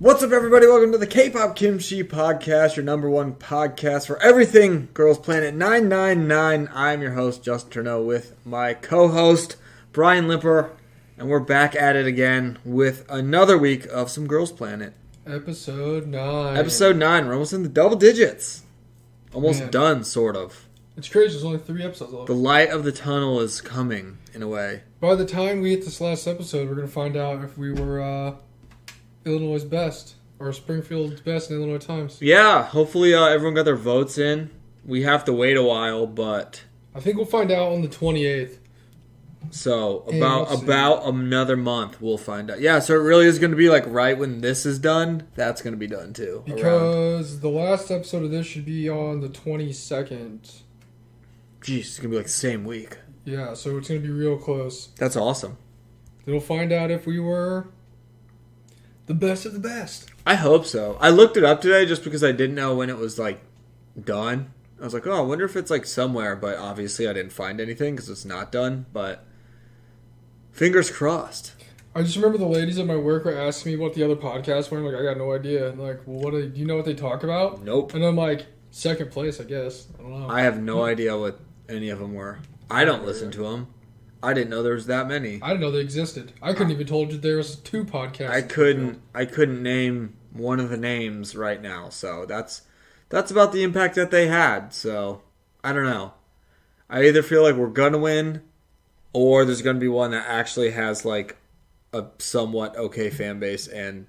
What's up, everybody? Welcome to the Kpop Kimchi Podcast, your number one podcast for everything Girls Planet 999. I'm your host, Justin Turneau, with my co-host, Brian Limper, and we're back at it again with another week of some Girls Planet. Episode 9. Episode 9. We're almost in the double digits. Almost done, sort of. It's crazy. There's only 3 episodes left. The light of the tunnel is coming, in a way. By the time we hit this last episode, we're going to find out if we were Illinois' best or Springfield's best in Illinois Times. Yeah, hopefully everyone got their votes in. We have to wait a while, but I think we'll find out on the 28th. So about another month we'll find out. Yeah, so it really is going to be like right when this is done, that's going to be done too. Because the last episode of this should be on the 22nd. Jeez, it's going to be like the same week. Yeah, so it's going to be real close. That's awesome. Then we'll find out if we were the best of the best. I hope so. I looked it up today just because I didn't know when it was like done. I was like, oh, I wonder if it's like somewhere, but obviously I didn't find anything because it's not done, but fingers crossed. I just remember the ladies at my work were asking me what the other podcasts were. I'm like, I got no idea. And like, well, do you know what they talk about? Nope. And I'm like, second place, I guess. I don't know. I have no idea what any of them were. I don't listen to them. I didn't know there was that many. I didn't know they existed. I couldn't even told you there was 2 podcasts. I couldn't name one of the names right now. So that's about the impact that they had. So I don't know. I either feel like we're gonna win, or there's gonna be one that actually has like a somewhat okay fan base and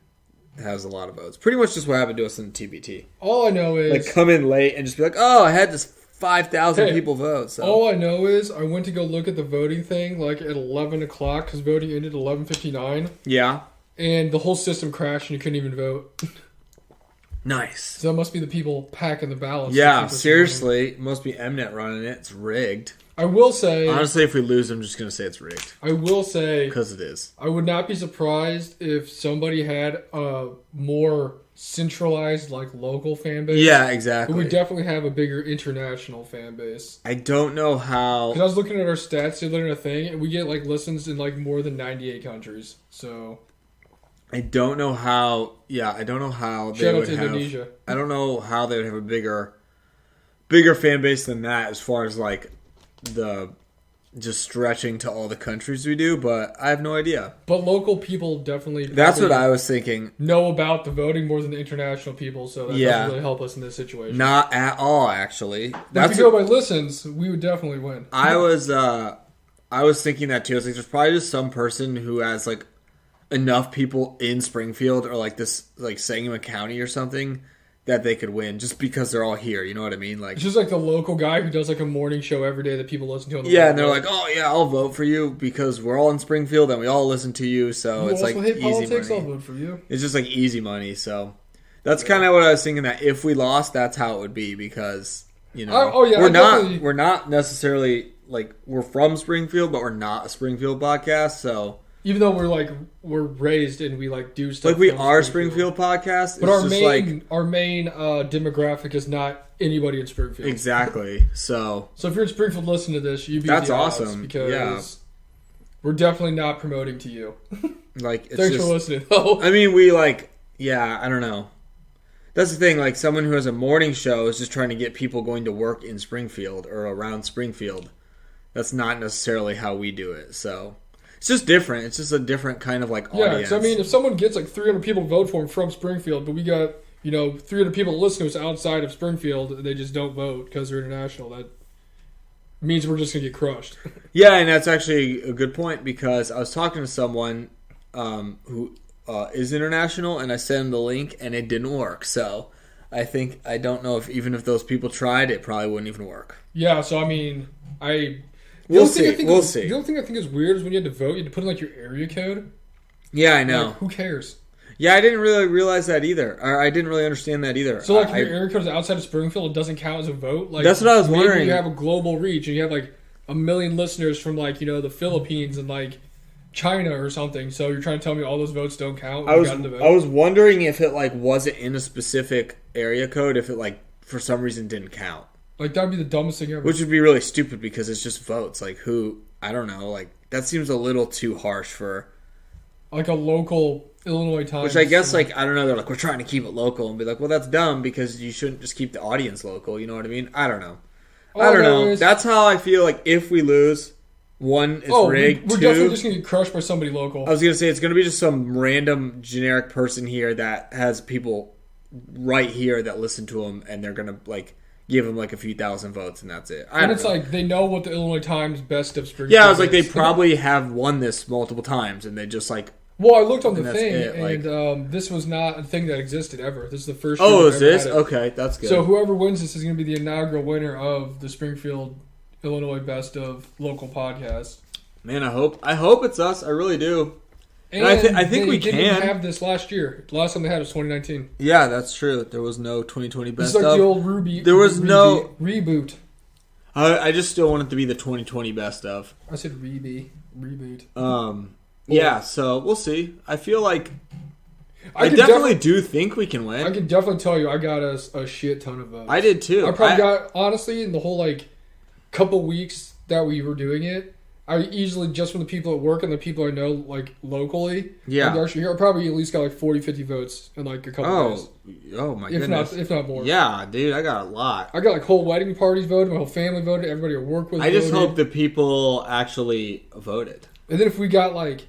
has a lot of votes. Pretty much just what happened to us in TBT. All I know is like come in late and just be like, oh, I had this 5,000 people vote. So. All I know is I went to go look at the voting thing like at 11 o'clock because voting ended at 11:59. Yeah. And the whole system crashed and you couldn't even vote. Nice. So that must be the people packing the ballots. Yeah, seriously. It must be Mnet running it. It's rigged. I will say... Honestly, if we lose, I'm just going to say it's rigged. I will say... Because it is. I would not be surprised if somebody had a more centralized, like, local fan base. Yeah, exactly. But we definitely have a bigger international fan base. I don't know how... Because I was looking at our stats the other day, thing, and we get, like, listens in, like, more than 98 countries. So... I don't know how... Yeah, I don't know how they would have... Shout out to Indonesia. I don't know how they would have a bigger fan base than that as far as, like, the... just stretching to all the countries we do, but I have no idea. But local people definitely... That's what I was thinking. Know about the voting more than the international people, so that doesn't really help us in this situation. Not at all, actually. If you go by listens, we would definitely win. I was thinking that too. I was like, there's probably just some person who has like enough people in Springfield or like this like Sangamon County or something that they could win just because they're all here. You know what I mean? Like it's just like the local guy who does like a morning show every day that people listen to. On the and they're like, oh yeah, I'll vote for you because we're all in Springfield and we all listen to you. So it's like hate easy politics, money. I'll vote for you. It's just like easy money. So that's kind of what I was thinking, that if we lost, that's how it would be, because you know we're not necessarily like we're from Springfield, but we're not a Springfield podcast. So even though we're raised and we like do stuff like we are Springfield podcast, but our main demographic is not anybody in Springfield. Exactly. So if you're in Springfield, listen to this. You beat that's the odds awesome because we're definitely not promoting to you. Like it's thanks for listening. Though I mean, we like I don't know. That's the thing. Like someone who has a morning show is just trying to get people going to work in Springfield or around Springfield. That's not necessarily how we do it. So. It's just different. It's just a different kind of like audience. Yeah, I mean, if someone gets like 300 people to vote for him from Springfield, but we got 300 people to listen to us outside of Springfield, and they just don't vote because they're international, that means we're just gonna get crushed. Yeah, and that's actually a good point, because I was talking to someone who is international, and I sent him the link, and it didn't work. So I don't know if those people tried, it probably wouldn't even work. Yeah. So I mean, We'll see. The only thing I think is weird is when you had to vote, you had to put in like your area code. Yeah, I know. Like, who cares? Yeah, I didn't really realize that either. Or I didn't really understand that either. So, like, if your area code is outside of Springfield, it doesn't count as a vote? Like, that's what I was wondering. Maybe you have a global reach, and you have, like, 1 million listeners from, like, the Philippines and, like, China or something. So you're trying to tell me all those votes don't count? I was wondering if it, like, wasn't in a specific area code, if it, like, for some reason didn't count. Like, that would be the dumbest thing ever. Which would be really stupid, because it's just votes. Like, I don't know. Like, that seems a little too harsh for like a local Illinois Times. Which I guess, like, I don't know, they're like, we're trying to keep it local. And be like, well, that's dumb because you shouldn't just keep the audience local. You know what I mean? I don't know. I don't know. That's how I feel like if we lose, one, it's rigged. We're definitely just going to get crushed by somebody local. I was going to say, it's going to be just some random generic person here that has people right here that listen to them, and they're going to, like, give them, like, a few thousand votes, and that's it. And it's like, they know what the Illinois Times best of Springfield Yeah, I was like, they probably have won this multiple times, and they just, like... Well, I looked on the thing, and this was not a thing that existed ever. This is the first year. Oh, is this? Okay, that's good. So whoever wins this is going to be the inaugural winner of the Springfield, Illinois Best of Local Podcast. Man, I hope it's us. I really do. And I think we can. They didn't have this last year. The last time they had it was 2019. Yeah, that's true. There was no 2020 Best of. It's like the old Ruby. There was no reboot. I just still want it to be the 2020 Best of. I said reboot. Yeah, so we'll see. I feel like I definitely do think we can win. I can definitely tell you I got a shit ton of votes. I did too. I probably got, honestly, in the whole like couple weeks that we were doing it, I easily, just from the people at work and the people I know like locally, yeah, like, here, I probably at least got like 40, 50 votes in like a couple days. Oh my goodness. If not more. Yeah, dude, I got a lot. I got like whole wedding parties voted, my whole family voted, everybody at work with I just hope the people actually voted. And then if we got like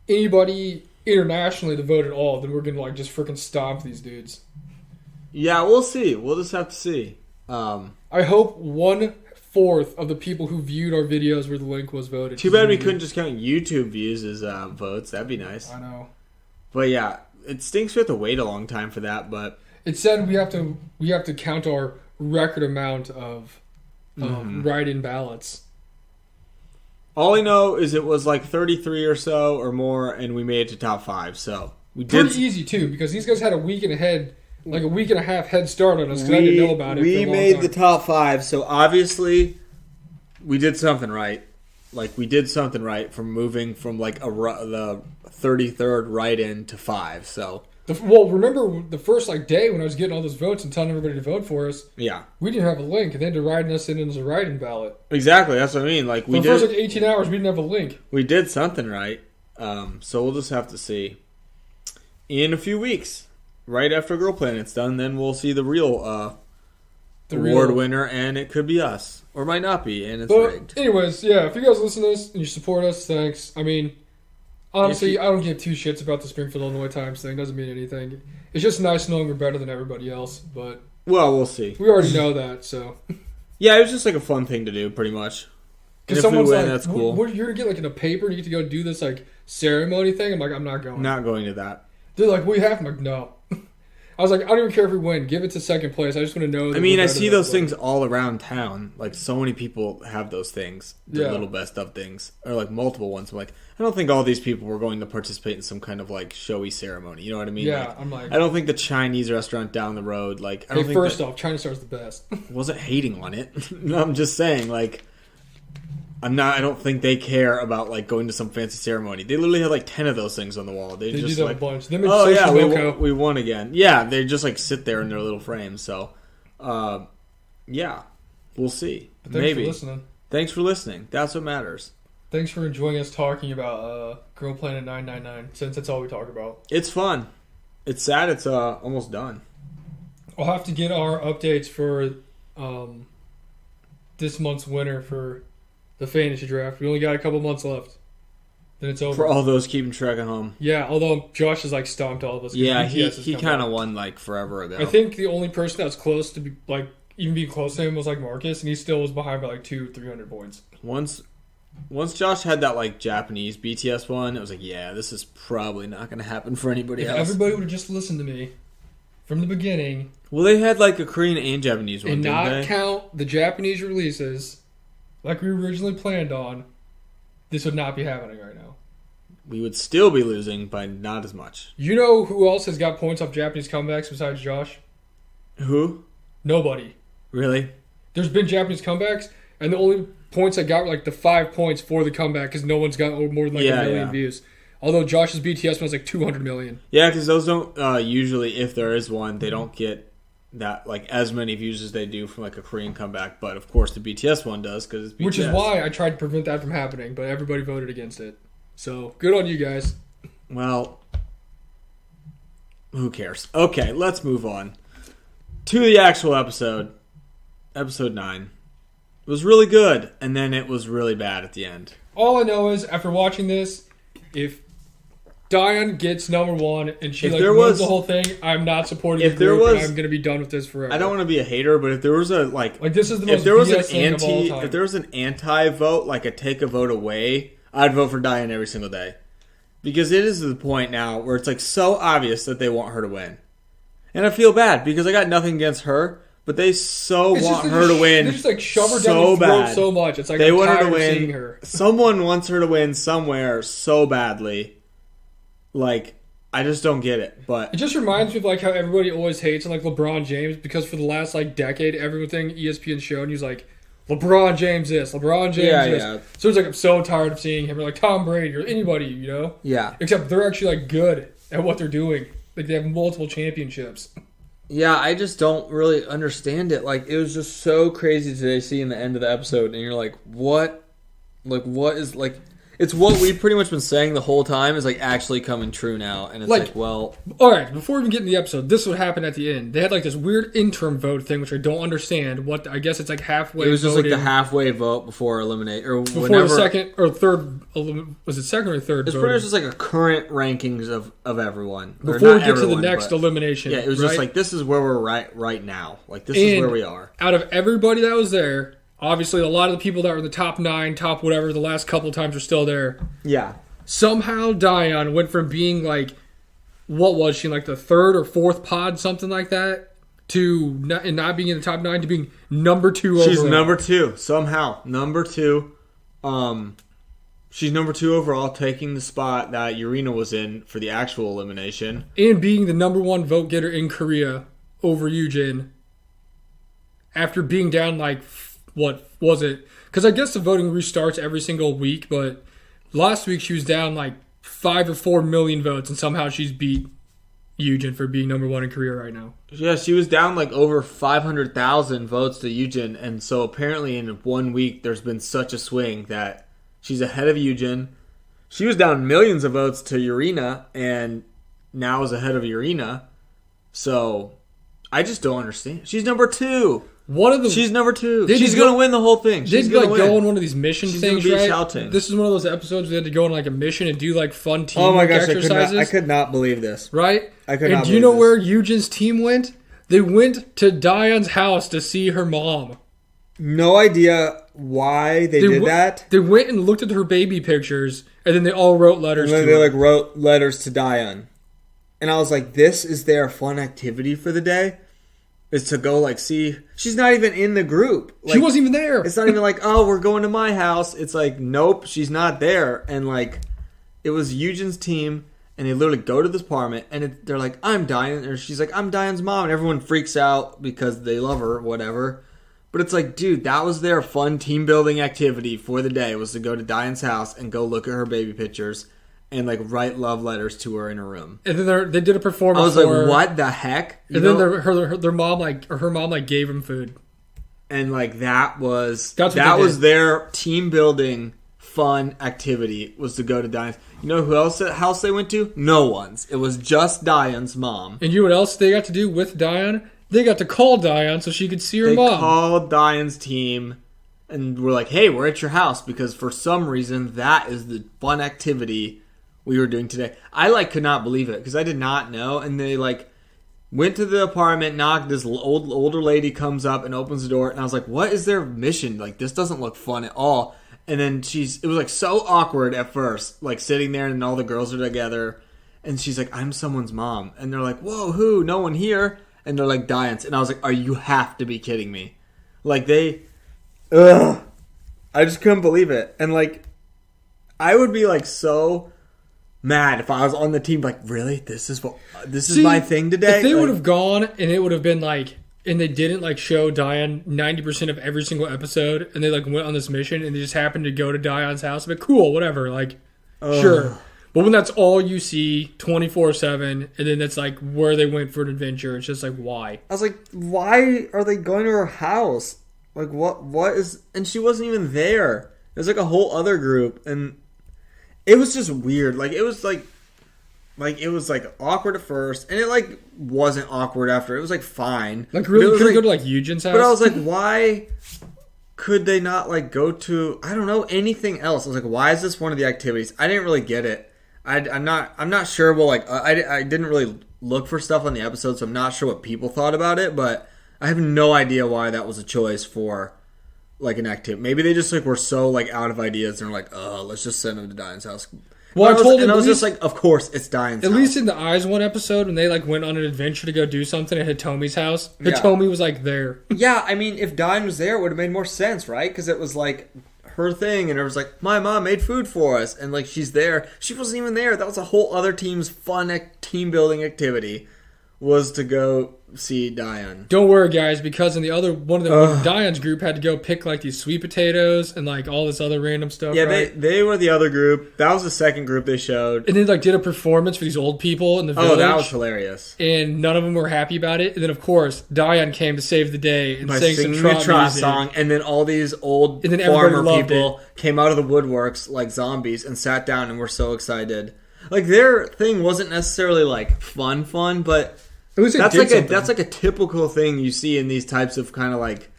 anybody internationally to vote at all, then we're gonna like just freaking stomp these dudes. Yeah, we'll see. We'll just have to see. I hope 1/4 of the people who viewed our videos where the link was voted. Too bad we couldn't just count YouTube views as votes. That'd be nice. I know. But yeah, it stinks we have to wait a long time for that. But it said we have to count our record amount of write-in ballots. All I know is it was like 33 or so or more, and we made it to top 5. So we did. Pretty easy too, because these guys had a week and a half head start on us. Because I didn't know about it. We made the top 5, so obviously we did something right. Like we did something right from moving from like the 33rd write-in to 5. So. Well, remember the first day when I was getting all those votes and telling everybody to vote for us? Yeah. We didn't have a link, and they had to write us in as a write-in ballot. Exactly, that's what I mean. Like, for the first 18 hours, we didn't have a link. We did something right, so we'll just have to see. In a few weeks, right after Girl Planet's done, then we'll see the real award winner, and it could be us. Or might not be, and it's rigged. Anyways, yeah, if you guys listen to this and you support us, thanks. I mean... Honestly, I don't give two shits about the Springfield, Illinois Times thing. Doesn't mean anything. It's just nice knowing we're better than everybody else. But well, we'll see. We already know that, so. Yeah, it was just like a fun thing to do, pretty much. Because someone's like, that's cool. You're going to get like in a paper and you get to go do this like ceremony thing? I'm like, I'm not going. Not going to that. They're like, we have. I'm like, no. I was like, I don't even care if we win. Give it to second place. I just want to know. I mean, I see those things all around town. Like, so many people have those things. The little best of things. Or, like, multiple ones. I'm like, I don't think all these people were going to participate in some kind of, like, showy ceremony. You know what I mean? Yeah, like, I'm like... I don't think the Chinese restaurant down the road, like... I don't think first off, China Star's the best. I wasn't hating on it. No, I'm just saying, like... I don't think they care about like going to some fancy ceremony. They literally had like 10 of those things on the wall. They just do like a bunch. Oh yeah, we won again. Yeah, they just like sit there in their little frames. So, yeah, we'll see. But thanks for listening. Thanks for listening. That's what matters. Thanks for enjoying us talking about Girl Planet 999. Since that's all we talk about. It's fun. It's sad. It's almost done. I'll have to get our updates for this month's winner for the fantasy draft. We only got a couple months left. Then it's over. For all those keeping track at home. Yeah, although Josh has like stomped all of us. Yeah, he kind of won like forever ago. I think the only person that was close to be like even being close to him was like Marcus, and he still was behind by like 200-300 points. Once Josh had that like Japanese BTS one, it was like, yeah, this is probably not going to happen for anybody else. Everybody would have just listened to me from the beginning. Well, they had like a Korean and Japanese one, and not count the Japanese releases. Like we originally planned on, this would not be happening right now. We would still be losing by not as much. You know who else has got points off Japanese comebacks besides Josh? Who? Nobody. Really? There's been Japanese comebacks, and the only points I got were like the 5 points for the comeback because no one's got more than like a million views. Although Josh's BTS one was like 200 million. Yeah, because those don't usually, if there is one, they don't get that like as many views as they do from like a Korean comeback, but of course the BTS one does because it's BTS. Which is why I tried to prevent that from happening, but everybody voted against it. So good on you guys. Well, who cares? Okay, let's move on to the actual episode. Episode 9. It was really good, and then it was really bad at the end. All I know is, after watching this, if Dayeon gets number 1 and she wins the whole thing, I'm not supporting the group, and I'm going to be done with this forever. I don't want to be a hater, but if there was a this is the most BS thing of all time. If there was an anti-vote, like a take a vote away, I'd vote for Dayeon every single day. Because it is to the point now where it's like so obvious that they want her to win. And I feel bad because I got nothing against her, but they want her to win. They just like shove her down the throat so much. It's like they want her to win. Seeing her. Someone wants her to win somewhere so badly. Like, I just don't get it. But it just reminds me of like how everybody always hates like LeBron James because for the last like decade, everything ESPN showed, and he's like, LeBron James this, LeBron James this. Yeah. So it's like I'm so tired of seeing him, or like Tom Brady, or anybody, you know? Yeah. Except they're actually like good at what they're doing. Like they have multiple championships. Yeah, I just don't really understand it. Like, it was just so crazy today seeing the end of the episode, and you're like, what? Like, what is, like, it's what we've pretty much been saying the whole time is, like, actually coming true now, and it's like well... Alright, before we even get into the episode, this is what happened at the end. They had, like, this weird interim vote thing, which I don't understand. What I guess it's, like, halfway. It was just, like, the halfway vote before eliminate, or before whenever... the second, or third, was it second or third It's pretty much just, like, a current rankings of everyone. Before we get to the next elimination. Yeah, it was just, like, this is where we're right now. Like, this is where we are. Out of everybody that was there... Obviously, a lot of the people that were in the top 9, top whatever, the last couple of times are still there. Yeah. Somehow Dayeon went from being like, what was she, like the 3rd or 4th pod, something like that, to not being in the top 9 to being number 2 overall. She's number 2, somehow. Number 2. She's number 2 overall, taking the spot that Urena was in for the actual elimination. And being the number 1 vote getter in Korea over Yujin. After being down like... What was it? Because I guess the voting restarts every single week, but last week she was down like 5 or 4 million votes, and somehow she's beat Yujin for being number 1 in Korea right now. Yeah, she was down like over 500,000 votes to Yujin, and so apparently in 1 week there's been such a swing that she's ahead of Yujin. She was down millions of votes to Urena, and now is ahead of Urena. So I just don't understand. She's number 2. She's number 2. She's going to win the whole thing. She's going to go on one of these mission things, right? Shouting. This is one of those episodes where they had to go on like a mission and do like fun teamwork exercises. I could not believe this. Right? I could not And do you know where Yujin's team went? They went to Dayeon's house to see her mom. No idea why they did that. They went and looked at her baby pictures, and then they all wrote letters to her. They like wrote letters to Dayeon. And I was like, this is their fun activity for the day? Is to go, like, see... She's not even in the group. Like, she wasn't even there. It's not even like, oh, we're going to my house. It's like, nope, she's not there. And, like, it was Eugen's team, and they literally go to this apartment, and they're like, I'm Dayeon. Or she's like, I'm Dayeon's mom. And everyone freaks out because they love her, whatever. But it's like, dude, that was their fun team-building activity for the day, was to go to Dayeon's house and go look at her baby pictures and like write love letters to her in her room. And then they did a performance. I was like, what the heck? And then their mom her mom gave them food. And like that was their team building fun activity, was to go to Dayeon's. You know who else house they went to? No one's. It was just Dayeon's mom. And you know what else they got to do with Dayeon? They got to call Dayeon so she could see her mom. They called Dayeon's team and were like, hey, we're at your house, because for some reason that is the fun activity we were doing today. I could not believe it, because I did not know. And they went to the apartment, knocked. This older lady comes up and opens the door, and I was like, what is their mission? Like, this doesn't look fun at all. And then it was like so awkward at first, like sitting there and all the girls are together, and she's like, I'm someone's mom. And they're like, whoa, who? No one here. And they're like, Dayeon's. And I was like, you have to be kidding me. Like, I just couldn't believe it. And like, I would be like so mad if I was on the team, like, really? This is my thing today? If they would have gone and it would have been like, and they didn't show Dayeon 90% of every single episode, and they went on this mission and they just happened to go to Dayeon's house, I'd be cool, whatever, sure. But when that's all you see 24/7, and then that's where they went for an adventure, it's just why? I was like, why are they going to her house? Like, what is... And she wasn't even there. There's a whole other group, and it was just weird. It was like it was like awkward at first, and it like wasn't awkward after. It was like fine. Like really, could like, go to like Eugen's house. But I was like, why could they not like go to I don't know anything else? I was like, why is this one of the activities? I didn't really get it. I'm not sure. Well, like I didn't really look for stuff on the episode, so I'm not sure what people thought about it. But I have no idea why that was a choice for like an activity. Maybe they just like were so like out of ideas and were like, oh, let's just send them to Dayeon's house. Well, I was just like, of course, it's Dayeon's house. At least in the Eyes one episode, when they like went on an adventure to go do something at Hitomi's house, Hitomi was like there. Yeah, I mean, if Dayeon was there, it would have made more sense, right? Because it was like her thing, and it was like, my mom made food for us, and like she's there. She wasn't even there. That was a whole other team's fun team building activity, was to go see Dayeon. Don't worry, guys, because in the other one of Dayeon's group had to go pick like these sweet potatoes and like all this other random stuff. Yeah, right? they were the other group. That was the second group they showed, and then like did a performance for these old people in the village. Oh, that was hilarious. And none of them were happy about it. And then of course Dayeon came to save the day and sang some trot song. And then all these old farmer people came out of the woodworks like zombies and sat down and were so excited. Like their thing wasn't necessarily like fun, but that's like a typical thing you see in these types of kind of like,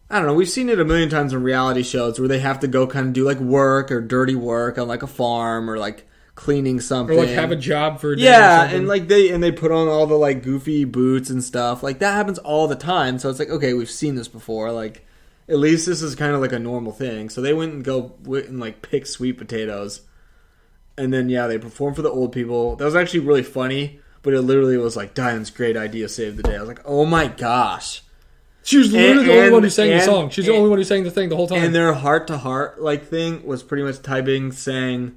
I don't know, we've seen it a million times in reality shows where they have to go kind of do like work or dirty work on like a farm or like cleaning something. Or like have a job for a day. Yeah, and like they put on all the like goofy boots and stuff. Like that happens all the time. So it's like, okay, we've seen this before. Like at least this is kind of like a normal thing. So they went and like pick sweet potatoes. And then yeah, they performed for the old people. That was actually really funny. But it literally was like, Dayeon's great idea saved the day. I was like, oh my gosh. She was literally the only one who sang the song. She's the only one who sang the thing the whole time. And their heart-to-heart like thing was pretty much Taibing saying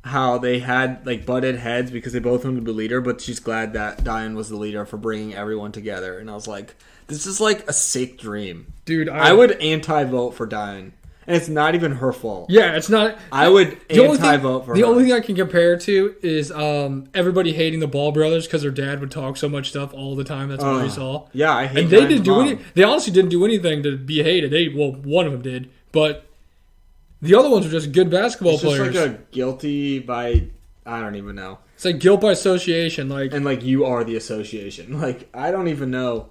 how they had like butted heads because they both wanted to be leader, but she's glad that Dayeon was the leader for bringing everyone together. And I was like, this is like a sick dream. Dude, I would anti-vote for Dayeon. And it's not even her fault. Yeah, it's not. I would anti-vote for her. The only thing I can compare it to is everybody hating the Ball brothers because their dad would talk so much stuff all the time. That's what I saw. Yeah, I hate. And they didn't do any. They honestly didn't do anything to be hated. One of them did, but the other ones were just good basketball players. It's just like a guilty by I don't even know. It's like guilt by association, and like you are the association. Like I don't even know.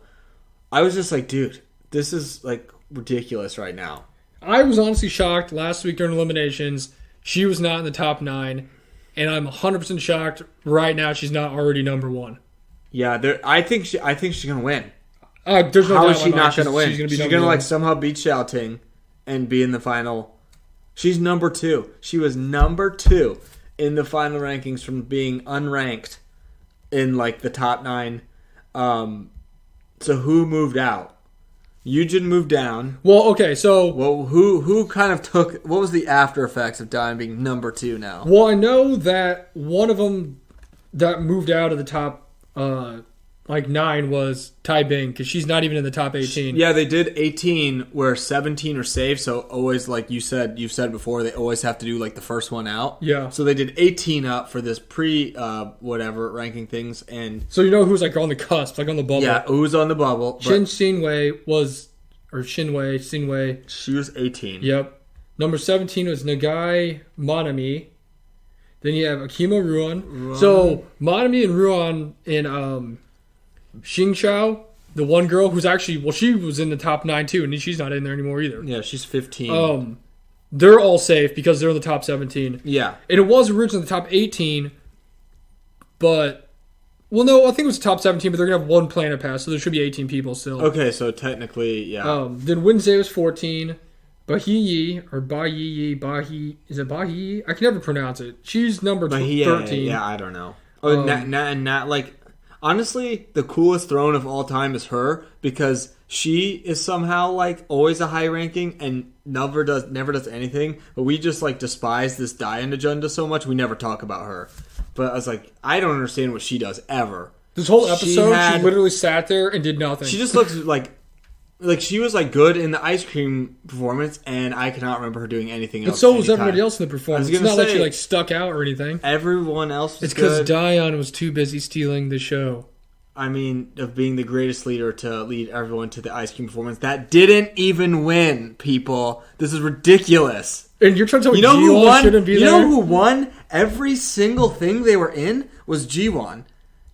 I was just like, dude, this is like ridiculous right now. I was honestly shocked last week during eliminations. She was not in the top 9, and I'm 100% shocked right now she's not already number 1. Yeah, I think she's gonna win. There's no How doubt is she not gonna win? She's gonna like somehow beat Xiaoting and be in the final. She's number 2. She was number 2 in the final rankings from being unranked in like the top 9. So who moved out? Eugen moved down. Well, okay, so who kind of took? What was the after effects of Dayeon being number 2 now? Well, I know that one of them that moved out of the top 9 was Taibing because she's not even in the top 18. Yeah, they did 18 where 17 are safe. So always, like you've said before, they always have to do like the first one out. Yeah. So they did 18 up for this whatever ranking things, and so you know who's like on the cusp, like on the bubble. Yeah, who's on the bubble? Shinwei. She was 18. Yep. Number 17 was Nagai Manami. Then you have Akima Ruan. So Manami and Ruan in Xingqiao, the one girl who's actually, she was in the top 9 too, and she's not in there anymore either. Yeah, she's 15. They're all safe because they're in the top 17. Yeah. And it was originally the top 18, but, well, no, I think it was the top 17, but they're going to have one planet pass, so there should be 18 people still. Okay, so technically, yeah. Then Wednesday was 14. Bahiyi, or Bahi, is it Bahi? I can never pronounce it. She's number 13. Yeah, I don't know. Not like... Honestly, the coolest throne of all time is her because she is somehow like always a high ranking and never does anything. But we just like despise this Dayeon agenda so much we never talk about her. But I was like, I don't understand what she does ever. This whole episode, she literally sat there and did nothing. She just looks like she was like good in the ice cream performance, and I cannot remember her doing anything else. But so was everybody else in the performance. It's not like she like stuck out or anything. Everyone else was good. It's because Dayeon was too busy stealing the show. I mean, of being the greatest leader to lead everyone to the ice cream performance. That didn't even win, people. This is ridiculous. And you're trying to tell me You know who G1 won? shouldn't be You there? know who won? Every single thing they were in was G1.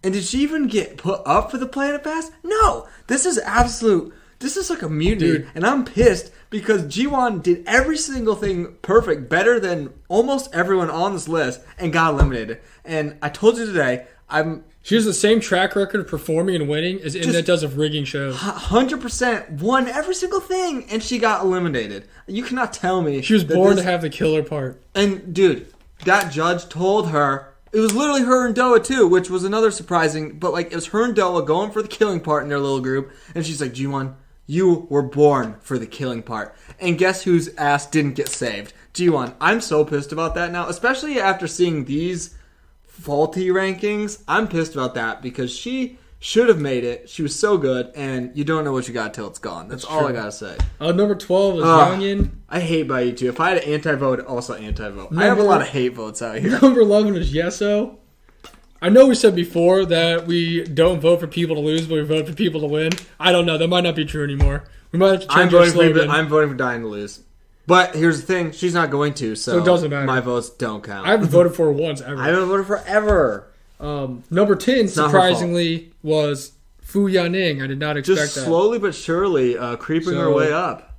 And did she even get put up for the Planet Pass? No. This is absolute. This is like a mutiny. Dude. And I'm pissed because G1 did every single thing perfect, better than almost everyone on this list, and got eliminated. And I told you today, She has the same track record of performing and winning as Internet does of rigging shows. 100% won every single thing, and she got eliminated. You cannot tell me. She was born to have the killer part. And, dude, that judge told her, it was literally her and Doa, too, which was another surprising, but, like, it was her and Doa going for the killing part in their little group, and she's like, G1, you were born for the killing part. And guess whose ass didn't get saved? G1. I'm so pissed about that now, especially after seeing these faulty rankings. I'm pissed about that because she should have made it. She was so good, and you don't know what you got till it's gone. That's all I gotta say. Number 12 is Dayeon. I hate by you too. If I had an anti-vote, also anti-vote. I have a lot of hate votes out here. Number 11 is Yeso. I know we said before that we don't vote for people to lose, but we vote for people to win. I don't know. That might not be true anymore. We might have to change our slogan. I'm voting for Dayeon to lose. But here's the thing. She's not going to, so it doesn't matter. My votes don't count. I haven't voted for her once, ever. I haven't voted for ever. Number 10, surprisingly, was Fu Yaning. I did not expect that. Just slowly but surely creeping her way up.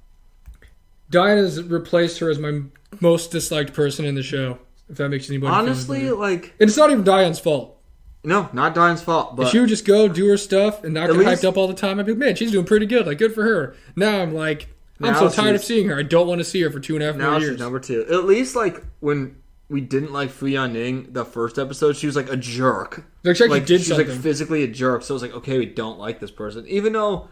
Dayeon has replaced her as my most disliked person in the show, if that makes anybody honestly, feel like... And it's not even Dayeon's fault. No, not Dayeon's fault. But if she would just go do her stuff and not get hyped up all the time, I'd be like, man, she's doing pretty good. Like, good for her. Now I'm like, I'm so tired of seeing her. I don't want to see her for 2.5 more years. Now she's number 2. At least, like, when we didn't like Fu Yaning the first episode, she was like a jerk. Like, she did she's something. Like physically a jerk. So it was like, okay, we don't like this person. Even though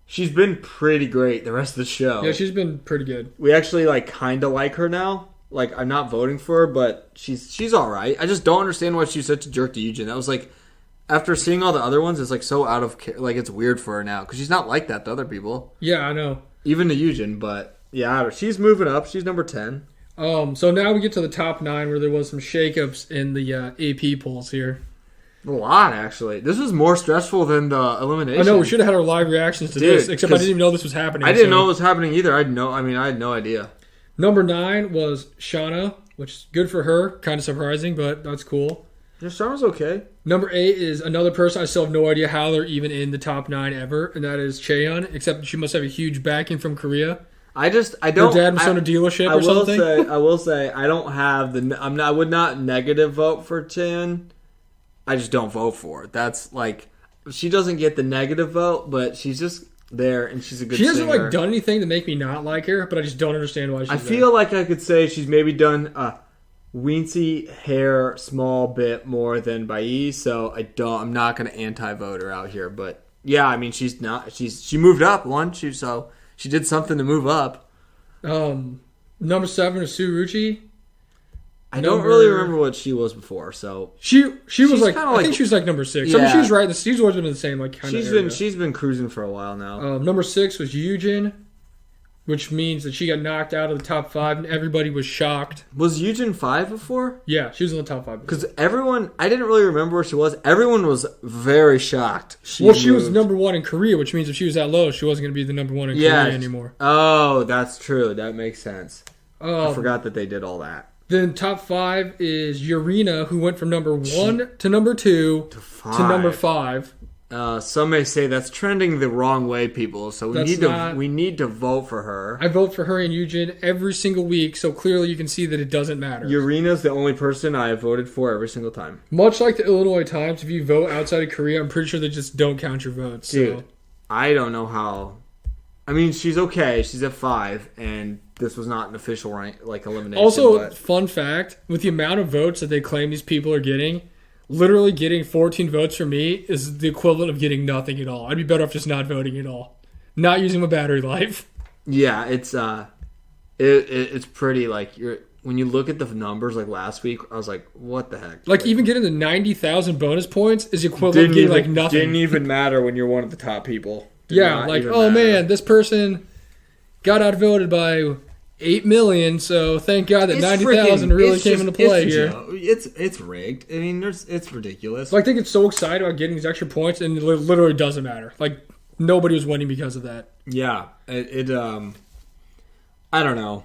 she's been pretty great the rest of the show. Yeah, she's been pretty good. We actually, like, kind of like her now. Like, I'm not voting for her, but she's all right. I just don't understand why she's such a jerk to Eugen. That was like, after seeing all the other ones, it's like so out of, like, it's weird for her now because she's not like that to other people. Yeah, I know. Even to Eugen, but yeah, she's moving up. She's number 10. So now we get to the top 9 where there was some shakeups in the AP polls here. A lot, actually. This was more stressful than the elimination. I know, we should have had our live reactions to this, except I didn't even know this was happening. I didn't know it was happening either. I had no idea. Number 9 was Shauna, which is good for her. Kind of surprising, but that's cool. Yeah, Shauna's okay. Number 8 is another person I still have no idea how they're even in the top 9 ever, and that is Chaeyeon, except she must have a huge backing from Korea. I don't. Her dad was on a dealership or something. I will say, I don't have I would not negative vote for Chaeyeon. I just don't vote for it. That's like, she doesn't get the negative vote, but she's just there, and she's a good singer. She hasn't done anything to make me not like her, but I just don't understand why she's there. I feel like I could say she's maybe done a weensy hair small bit more than Bai, so I'm not going to anti-vote her out here. But yeah, I mean, she moved up once, so she did something to move up. Number 7 is Suruchi. I don't really remember what she was before, so she was like, I think she was like number 6. Yeah. I mean, she was right. She's always been in the same kind of area. She's been cruising for a while now. Number 6 was Yujin, which means that she got knocked out of the top 5, and everybody was shocked. Was Yujin 5 before? Yeah, she was in the top 5. Because I didn't really remember where she was. Everyone was very shocked. She was number 1 in Korea, which means if she was that low, she wasn't going to be the number 1 in Korea anymore. Oh, that's true. That makes sense. I forgot that they did all that. Then top 5 is Yurina, who went from number 1 to number 2 to number 5. Some may say that's trending the wrong way, people. So we need to vote for her. I vote for her and Eugen every single week, so clearly you can see that it doesn't matter. Yurina's the only person I have voted for every single time. Much like the Illinois Times, if you vote outside of Korea, I'm pretty sure they just don't count your votes. Dude, I don't know how. I mean, she's okay. She's at 5, and this was not an official rank, elimination. Also, fun fact, with the amount of votes that they claim these people are getting, literally getting 14 votes from me is the equivalent of getting nothing at all. I'd be better off just not voting at all. Not using my battery life. Yeah, it's pretty, when you look at the numbers last week, I was like, what the heck? Even getting the 90,000 bonus points is equivalent of getting nothing. Didn't even matter when you're one of the top people. Man, this person got outvoted by 8 million, so thank God that 90,000 really came into play here. It's rigged. I mean, it's ridiculous. They get so excited about getting these extra points, and it literally doesn't matter. Nobody was winning because of that. Yeah, I don't know.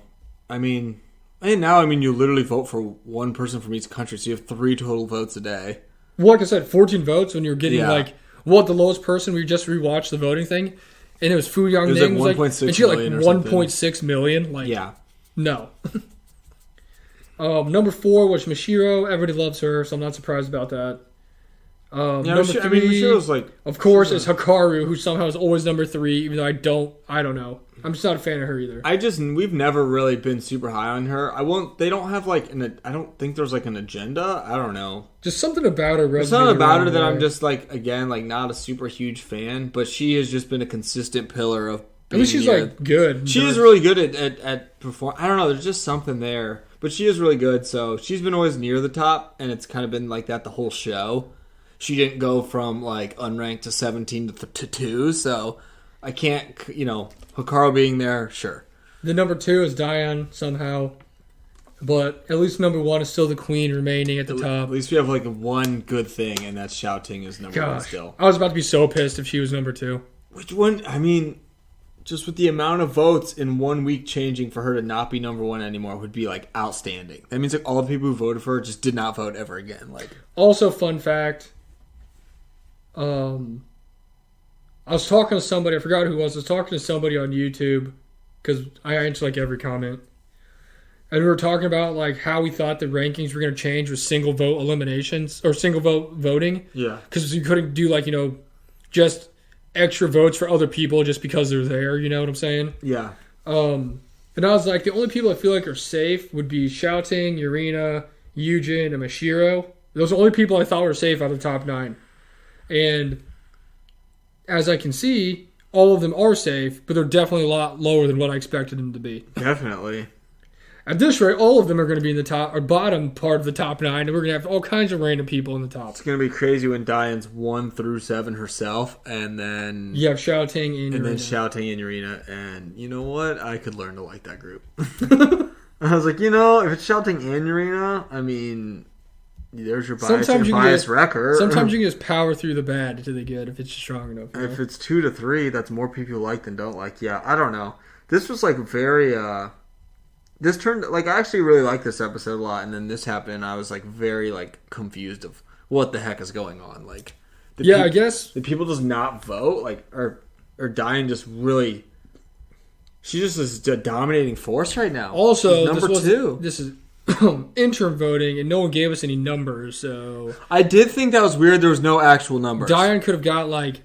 I mean, And now, I mean, you literally vote for one person from each country, so you have 3 total votes a day. Well, like I said, 14 votes when you're getting the lowest person. We just rewatched the voting thing, and it was Fu Yang Ning. It was like 1.6 and she had like million 1.6 million. Like, yeah. No. Number 4 was Mashiro. Everybody loves her, so I'm not surprised about that. Number 3, Mashiro's like... Of course, is Hikaru, who somehow is always number 3, even though I don't know. I'm just not a fan of her either. We've never really been super high on her. They don't have like I don't think there's like an agenda. I don't know. Just something about her. There's something about her that I'm just like, again, like not a super huge fan, but she has just been a consistent pillar of at least she's like good. She is really good at perform. I don't know. There's just something there, but she is really good. So she's been always near the top, and it's kind of been like that the whole show. She didn't go from like unranked to 17 to 2, so I can't, Hikaru being there, sure. The number 2 is Dayeon somehow, but at least number 1 is still the queen remaining at the top. At least we have like one good thing, and that's Shouting is number 1 still. I was about to be so pissed if she was number 2. Which one? I mean, just with the amount of votes in 1 week changing for her to not be number 1 anymore would be like outstanding. That means like all the people who voted for her just did not vote ever again. Like, also, fun fact. I was talking to somebody, I forgot who it was. I was talking to somebody on YouTube because I answer like every comment. And we were talking about like how we thought the rankings were going to change with single vote eliminations or single vote voting. Yeah. Because you couldn't do like, just extra votes for other people just because they're there. You know what I'm saying? Yeah. And I was like, the only people I feel like are safe would be Shouting, Yurina, Yujin, and Mashiro. Those are the only people I thought were safe out of the top 9. And as I can see, all of them are safe, but they're definitely a lot lower than what I expected them to be. Definitely. At this rate, all of them are going to be in the top or bottom part of the top 9, and we're going to have all kinds of random people in the top. It's going to be crazy when Dayeon's 1 through 7 herself, and then you have Shouting and then Shouting and Yurina, and you know what? I could learn to like that group. I was like, if it's Shouting and Yurina, I mean, there's your bias record. Sometimes you can just power through the bad to the good if it's strong enough. If it's 2 to 3, that's more people you like than don't like. Yeah, I don't know. This was like very. This turned like I actually really liked this episode a lot, and then this happened, and I was like very like confused of what the heck is going on. Like, I guess the people just not vote, like, or Dayeon just really. She just is a dominating force right now. Also, she's number 2. This is interim voting, and no one gave us any numbers, so... I did think that was weird there was no actual numbers. Dayeon could have got,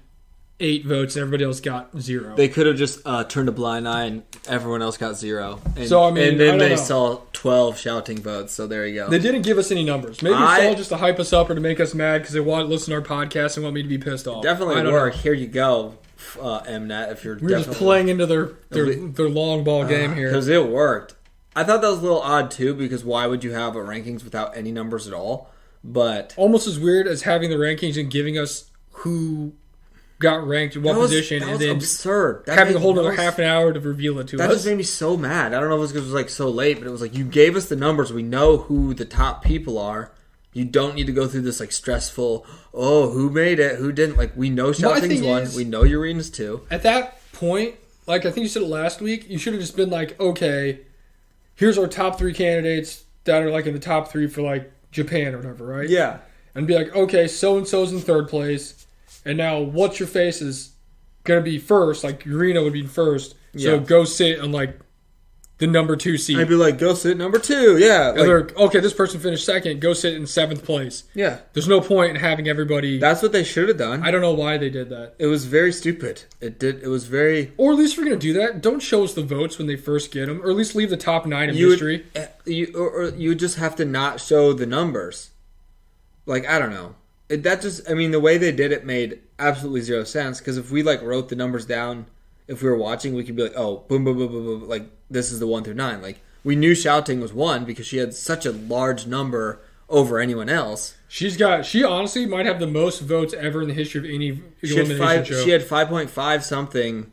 8 votes, and everybody else got 0. They could have just turned a blind eye, and everyone else got 0. And, so, I mean, and then they saw 12 Shouting votes, so there you go. They didn't give us any numbers. Maybe it's all just to hype us up or to make us mad because they want to listen to our podcast and want me to be pissed off. Definitely work. Here you go, Mnet, if you're We're just playing into their long ball game here. Because it worked. I thought that was a little odd, too, because why would you have a rankings without any numbers at all? But almost as weird as having the rankings and giving us who got ranked in what position. That was absurd. Having a whole other half an hour to reveal it to us. That just made me so mad. I don't know if it was because it was so late, but it was like, you gave us the numbers. We know who the top people are. You don't need to go through this stressful, who made it, who didn't. We know Shouting's 1. We know Yurina's 2. At that point, I think you said it last week, you should have just been okay, here's our top 3 candidates that are in the top 3 for Japan or whatever, right? Yeah. And be okay, so-and-so's in 3rd place. And now what's your face is going to be first. Yurina would be first. So go sit on the number 2 seat. I'd be go sit number 2. Yeah. Okay, this person finished 2nd. Go sit in 7th place. Yeah. There's no point in having everybody. That's what they should have done. I don't know why they did that. It was very stupid. It was very. Or at least if you're going to do that, don't show us the votes when they first get them. Or at least leave the top 9 in mystery. You just have to not show the numbers. I don't know. The way they did it made absolutely 0 sense. Because if we wrote the numbers down, if we were watching, we could be boom, boom, boom, boom, boom. This is the 1 through 9. We knew Shouting was 1 because she had such a large number over anyone else. She honestly might have the most votes ever in the history of any elimination show. She had 5.5 something,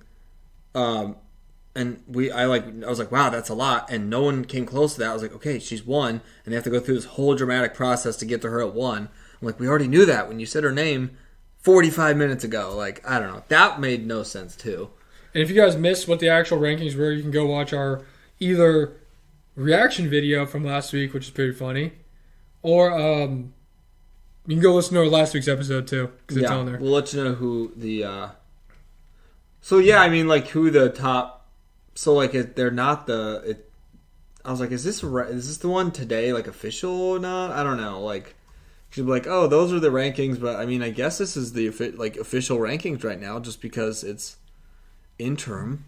and I was like, wow, that's a lot, and no one came close to that. I was like, okay, she's 1, and they have to go through this whole dramatic process to get to her at 1. I'm like, we already knew that when you said her name 45 minutes ago. I don't know. That made no sense too. And if you guys missed what the actual rankings were, you can go watch our either reaction video from last week, which is pretty funny. Or you can go listen to our last week's episode too, because it's on there. We'll let you know who the. So yeah, I mean, like who the top. So like, they're not the. I was like, is this the one today? Like official or not? I don't know. Like, she'd be like, oh, those are the rankings, but I mean, I guess this is the like official rankings right now, just because it's interim.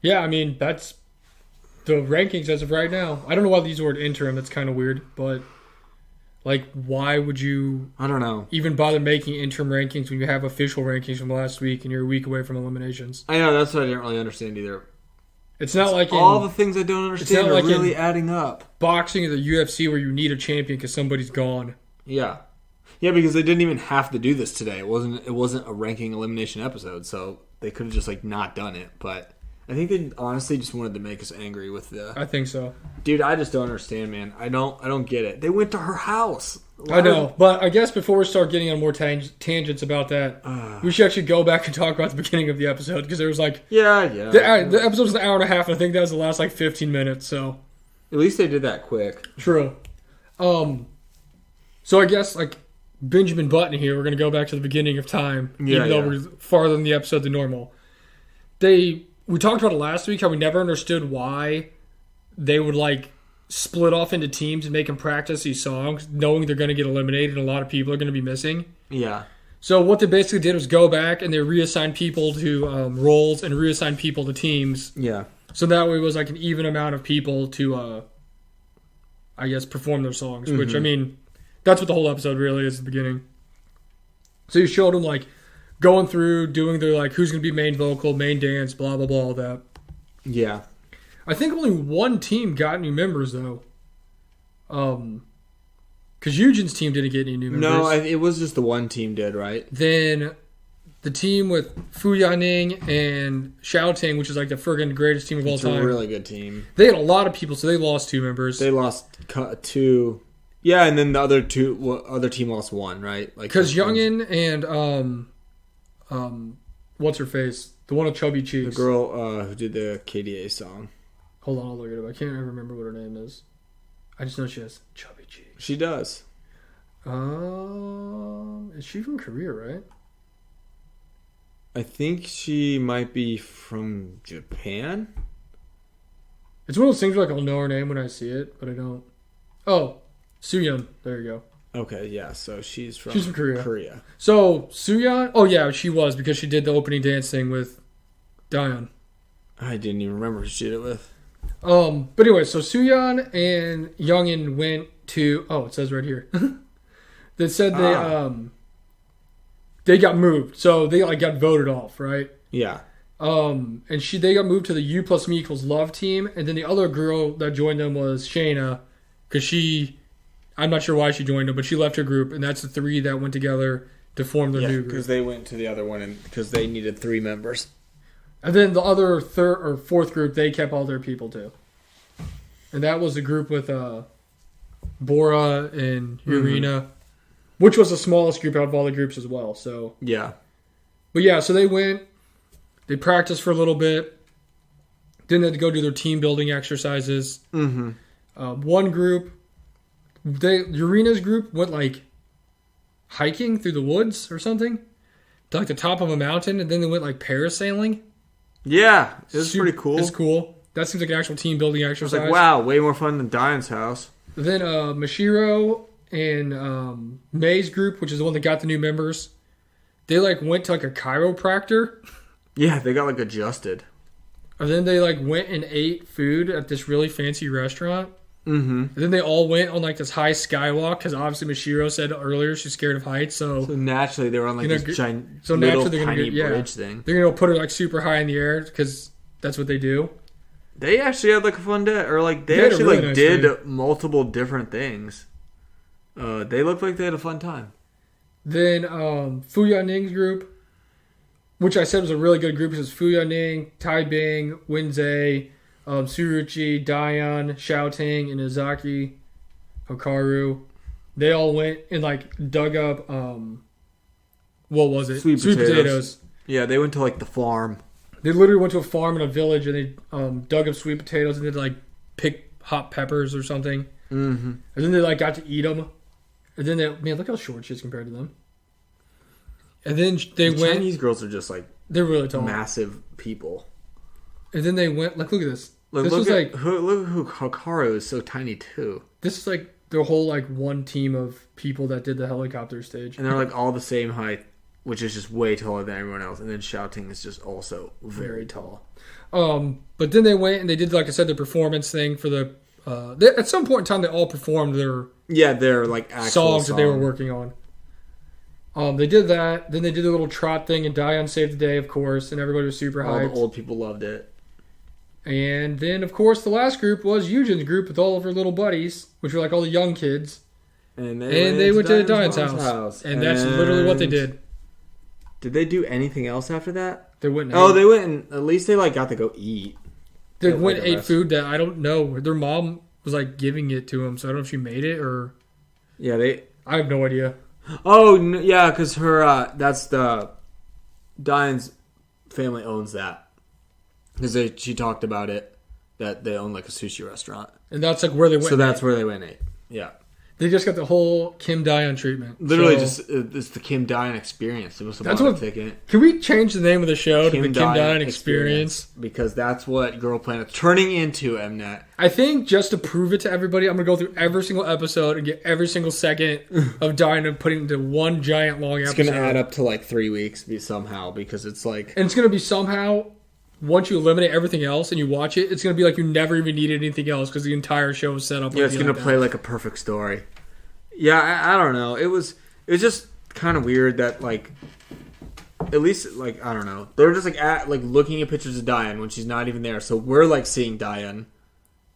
Yeah, I mean that's the rankings as of right now. I don't know why they use the word interim. That's kind of weird, but like, why would you? I don't know. Even bother making interim rankings when you have official rankings from last week and you're a week away from eliminations? I know, that's what I didn't really understand either. It's not like all the things I don't understand are like really adding up. Boxing or the UFC where you need a champion because somebody's gone. Yeah, because they didn't even have to do this today. It wasn't a ranking elimination episode, so they could have just like not done it. But I think they honestly just wanted to make us angry with the. I think so, dude. I just don't understand, man. I don't get it. They went to her house. I know, but I guess before we start getting on more tangents about that, we should actually go back and talk about the beginning of the episode, because there was like... Yeah. The episode was an hour and a half, and I think that was the last like 15 minutes, so... At least they did that quick. True. So I guess, like, Benjamin Button here, we're going to go back to the beginning of time, even though we're farther in the episode than normal. We talked about it last week, how we never understood why they would, like... split off into teams and make them practice these songs, knowing they're going to get eliminated and a lot of people are going to be missing. Yeah. So what they basically did was go back and they reassigned people to roles and reassigned people to teams. Yeah. So that way it was like an even amount of people to, I guess, perform their songs. Mm-hmm. Which, I mean, that's what the whole episode really is at the beginning. So you showed them, like, going through, doing their, like, who's going to be main vocal, main dance, blah, blah, blah, all that. Yeah. I think only one team got new members, though. Because Eugen's team didn't get any new members. No, it was just the one team did, right? Then the team with Fu Yaning and Xiaoting, which is like the friggin' greatest team of all time. It's a really good team. They had a lot of people, so they lost 2 members. They lost 2. Yeah, and then the other team lost 1, right? Because Youngin and what's her face? The one with chubby cheeks. The girl who did the KDA song. Hold on, I'll look it up. I can't even remember what her name is. I just know she has chubby cheeks. She does. Is she from Korea, right? I think she might be from Japan. It's one of those things where, like, I'll know her name when I see it, but I don't. Oh, Sooyeon. There you go. Okay, yeah. So she's from Korea. So Sooyeon. Oh yeah, she was, because she did the opening dance thing with Dayeon. I didn't even remember who she did it with. But anyway, so Sooyeon and Youngin went to. Oh, it says right here. That said they got moved, so they like got voted off, right? Yeah. And they got moved to the U plus Me equals Love team, and then the other girl that joined them was Shayna, because I'm not sure why she joined them, but she left her group, and that's the 3 that went together to form their new group. Because they went to the other one, and because they needed 3 members. And then the other 3rd or 4th group, they kept all their people too. And that was the group with Bora and Urina, which was the smallest group out of all the groups as well. So yeah. But yeah, so they went, they practiced for a little bit, then they had to go do their team building exercises. Mm-hmm. One group, Urina's group went like hiking through the woods or something to like the top of a mountain, and then they went like parasailing. Yeah, it was pretty cool. It's cool. That seems like an actual team building exercise. It's like, wow, way more fun than Dayeon's house. Then Mashiro and May's group, which is the one that got the new members, they like went to like a chiropractor. Yeah, they got like adjusted. And then they like went and ate food at this really fancy restaurant. Mm-hmm. And then they all went on like this high skywalk, because obviously Mashiro said earlier she's scared of heights. So naturally they were on like this giant little tiny bridge thing. They're going to put her like super high in the air because that's what they do. They actually had like a fun day, or like they actually really like nice did day. Multiple different things. They looked like they had a fun time. Then Fu Yaning's group, which I said was a really good group, is Fu Yaning, Tai Bing, Winze, Suruchi, Dayeon, Xiaoting, and Izaki Hikaru. They all went and like dug up what was it? Sweet potatoes. Yeah, they went to like the farm. They literally went to a farm in a village, and they dug up sweet potatoes and did like pick hot peppers or something. Mm-hmm. And then they like got to eat them. And then look how short she is compared to them. And then they went. Chinese girls are just like they're really tall, massive people. And then they went like, look at this. Look at who Hikaru is so tiny too. This is like the whole like one team of people that did the helicopter stage, and they're like all the same height, which is just way taller than everyone else. And then Shouting is just also very tall. But then they went and they did, like I said, the performance thing for the. At some point in time, they all performed their like actual songs that they were working on. They did that. Then they did the little trot thing, and Dayeon saved the day, of course, and everybody was super hyped. All the old people loved it. And then, of course, the last group was Yujin's group with all of her little buddies, which were like all the young kids. And they went to Dayeon's house. And that's literally what they did. Did they do anything else after that? They went. They went and at least they like got to go eat. They went and ate food that I don't know. Their mom was like giving it to them, so I don't know if she made it or. Yeah, I have no idea. Oh yeah, because her that's the Dayeon's family owns that because she talked about it that they own like a sushi restaurant, and that's like where they went. So that's where they went and ate. Yeah. They just got the whole Kim Dayeon treatment. Literally, it's the Kim Dayeon experience. It was a ticket. Can we change the name of the show to the Kim Dayeon experience? Because that's what Girl Planet's turning into, Mnet. I think just to prove it to everybody, I'm going to go through every single episode and get every single second of Dayeon and put it into one giant long episode. It's going to add up to like 3 weeks somehow because it's like... And it's going to be somehow... Once you eliminate everything else and you watch it, it's going to be like you never even needed anything else because the entire show was set up. Yeah, it's going to play like a perfect story. Yeah, I don't know. It was just kind of weird that like, at least like I don't know. They're just like looking at pictures of Dayeon when she's not even there. So we're like seeing Dayeon,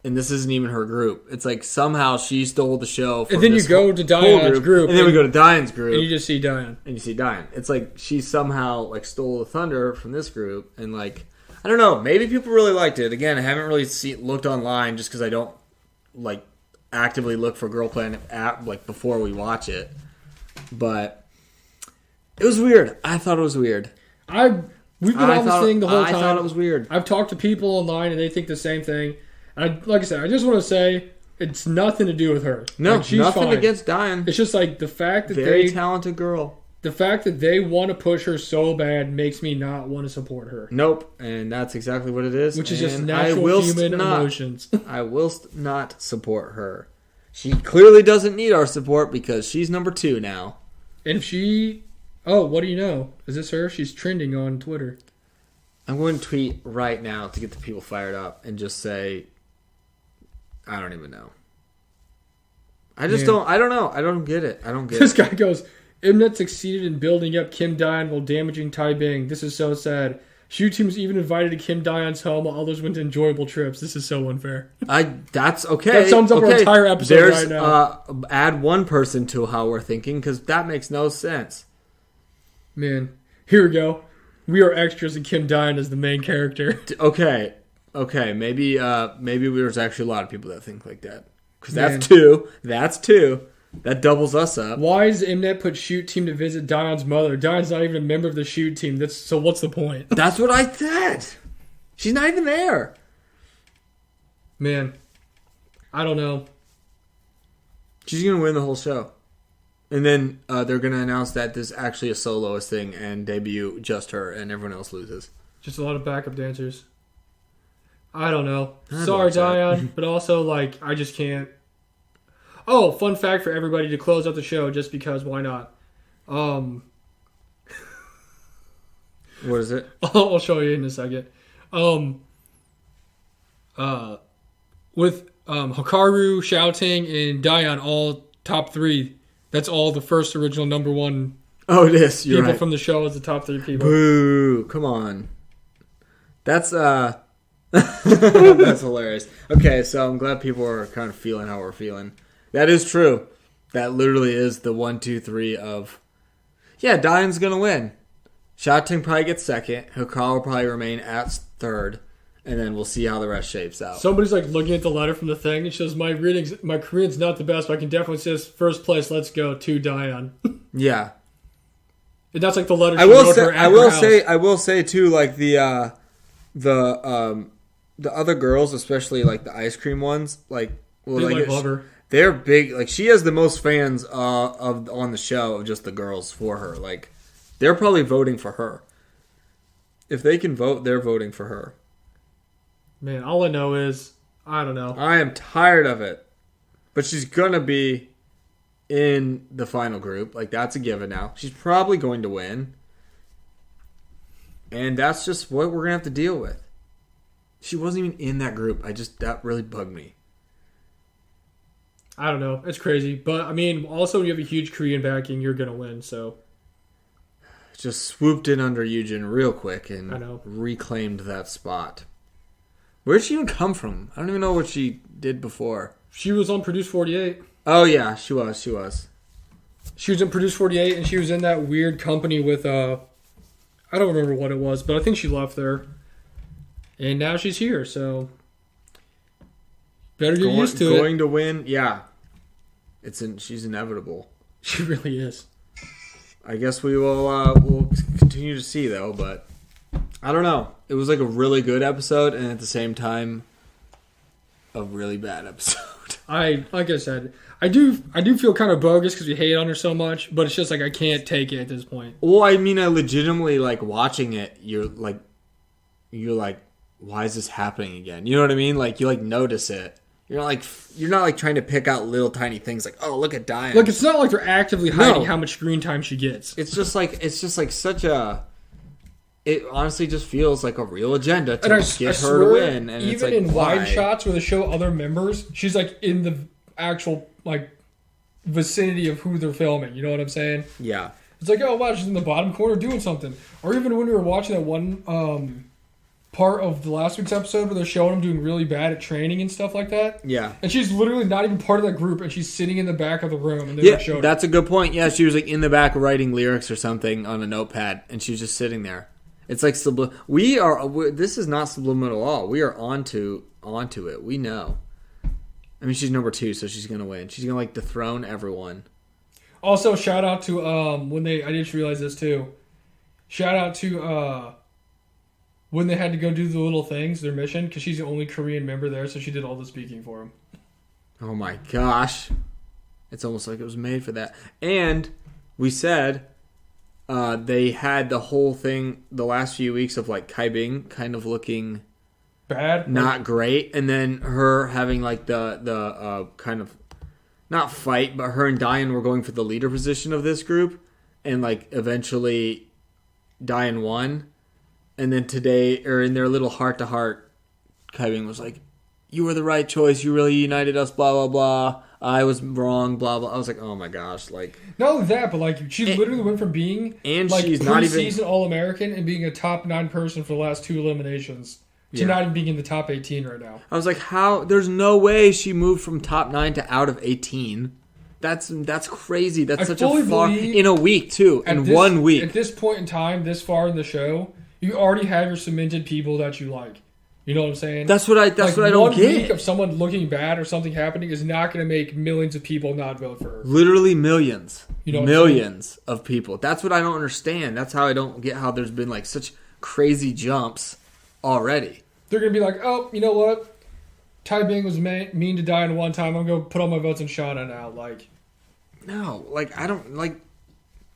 and this isn't even her group. It's like somehow she stole the show. And then you go to Dayeon's group, and then we go to Dayeon's group, and you just see Dayeon, and you see Dayeon. It's like she somehow like stole the thunder from this group, and like. I don't know. Maybe people really liked it. Again, I haven't really looked online just because I don't like actively look for Girl Planet like before we watch it. But it was weird. I thought it was weird. We've been on this thing the whole time. I thought it was weird. I've talked to people online and they think the same thing. And like I said, I just want to say it's nothing to do with her. No, she's nothing fine. Against Dayeon. It's just like the fact that very talented girl. The fact that they want to push her so bad makes me not want to support her. Nope, and that's exactly what it is. Which is just natural human emotions. I will not support her. She clearly doesn't need our support because she's number 2 now. And if she... Oh, what do you know? Is this her? She's trending on Twitter. I'm going to tweet right now to get the people fired up and just say... I don't even know. I just don't... I don't know. I don't get it. I don't get This guy goes... Mnet succeeded in building up Kim Dayeon while damaging Taibing. This is so sad. Shoe Team was even invited to Kim Dayeon's home while others went to enjoyable trips. This is so unfair. That's okay. That sums up our entire episode right now. Add one person to how we're thinking because that makes no sense. Man, here we go. We are extras and Kim Dayeon is the main character. Okay. Maybe there's actually a lot of people that think like that because that's 2. That's 2. That doubles us up. Why does Mnet put Shoot Team to visit Dayeon's mother? Dayeon's not even a member of the Shoot Team. So what's the point? That's what I said. She's not even there. Man, I don't know. She's going to win the whole show. And then they're going to announce that this is actually a soloist thing and debut just her and everyone else loses. Just a lot of backup dancers. I don't know. Sorry, Dayeon, but also, like, I just can't. Oh, fun fact for everybody to close out the show, just because, why not? What is it? I'll show you in a second. With Hikaru, Shouting, and Dayeon all top 3. That's all the first original number 1 it is. You're people right. From the show as the top 3 people. Boo! Come on. That's that's hilarious. Okay, so I'm glad people are kind of feeling how we're feeling. That is true. That literally is the 1, 2, 3 of... Yeah, Dayeon's going to win. Shouting probably gets second. Hikaru will probably remain at 3rd. And then we'll see how the rest shapes out. Somebody's like looking at the letter from the thing. It shows my Korean's not the best, but I can definitely say this first place, let's go, to Dayeon. Yeah. And that's like the letter I will say too, like the the other girls, especially like the ice cream ones, like, well, They love her. They're big. Like, she has the most fans of on the show of just the girls for her. Like, they're probably voting for her. If they can vote, they're voting for her. Man, all I know is, I don't know. I am tired of it. But she's going to be in the final group. Like, that's a given now. She's probably going to win. And that's just what we're going to have to deal with. She wasn't even in that group. That really bugged me. I don't know. It's crazy. But, I mean, also when you have a huge Korean backing, you're going to win, so. Just swooped in under Yujin real quick and reclaimed that spot. Where'd she even come from? I don't even know what she did before. She was on Produce 48. Oh, yeah, she was. She was in Produce 48, and she was in that weird company with, I don't remember what it was, but I think she left there. And now she's here, so better get used to it. Going to win, yeah. She's inevitable. She really is. I guess we'll continue to see, though, but I don't know. It was like a really good episode, and at the same time, a really bad episode. Like I said, I do feel kind of bogus because we hate on her so much, but it's just like I can't take it at this point. Well, I mean, I legitimately like watching it. You're like, why is this happening again? You know what I mean? Like, you like notice it. You're not like trying to pick out little tiny things like, oh, look at Dayeon. Look, it's not like they're actively hiding how much screen time she gets. It's just like such a. It honestly just feels like a real agenda to get her to win. And even it's like, in why? wide shots where they show other members, she's like in the actual like vicinity of who they're filming. You know what I'm saying? Yeah. It's like, oh wow, she's in the bottom corner doing something. Or even when we were watching that one part of the last week's episode where they're showing him doing really bad at training and stuff like that. Yeah. And she's literally not even part of that group, and she's sitting in the back of the room. And they that's a good point. Yeah, she was like in the back writing lyrics or something on a notepad, and she was just sitting there. It's like this is not subliminal at all. We are onto it. We know. I mean, she's number 2, so she's gonna win. She's gonna like dethrone everyone. Also, shout out to I just realized this too. Shout out to when they had to go do the little things, their mission, because she's the only Korean member there, so she did all the speaking for him. Oh my gosh, it's almost like it was made for that. And we said. They had the whole thing the last few weeks of like Kai Bing kind of looking bad, not great, and then her having like the kind of not fight, but her and Dayeon were going for the leader position of this group, and like eventually Dayeon won, and then today or in their little heart to heart, Kai Bing was like, "You were the right choice. You really united us." Blah blah blah. I was wrong, blah, blah. I was like, oh, my gosh. Like, not only that, but, like, she literally went from being, and like, she's not even preseason All-American and being a top 9 person for the last 2 eliminations to not even being in the top 18 right now. I was like, how? There's no way she moved from top 9 to out of 18. That's crazy. That's such a far... In a week, too. In 1 week. At this point in time, this far in the show, you already have your cemented people that you like. You know what I'm saying? That's what I don't get. 1 week of someone looking bad or something happening is not going to make millions of people not vote for her. Literally millions. You know millions of people. That's what I don't understand. That's how I don't get how there's been like such crazy jumps already. They're going to be like, oh, you know what? Tai Bing was mean to Dayeon one time. I'm going to put all my votes in Shauna now. Like, no, like I don't like.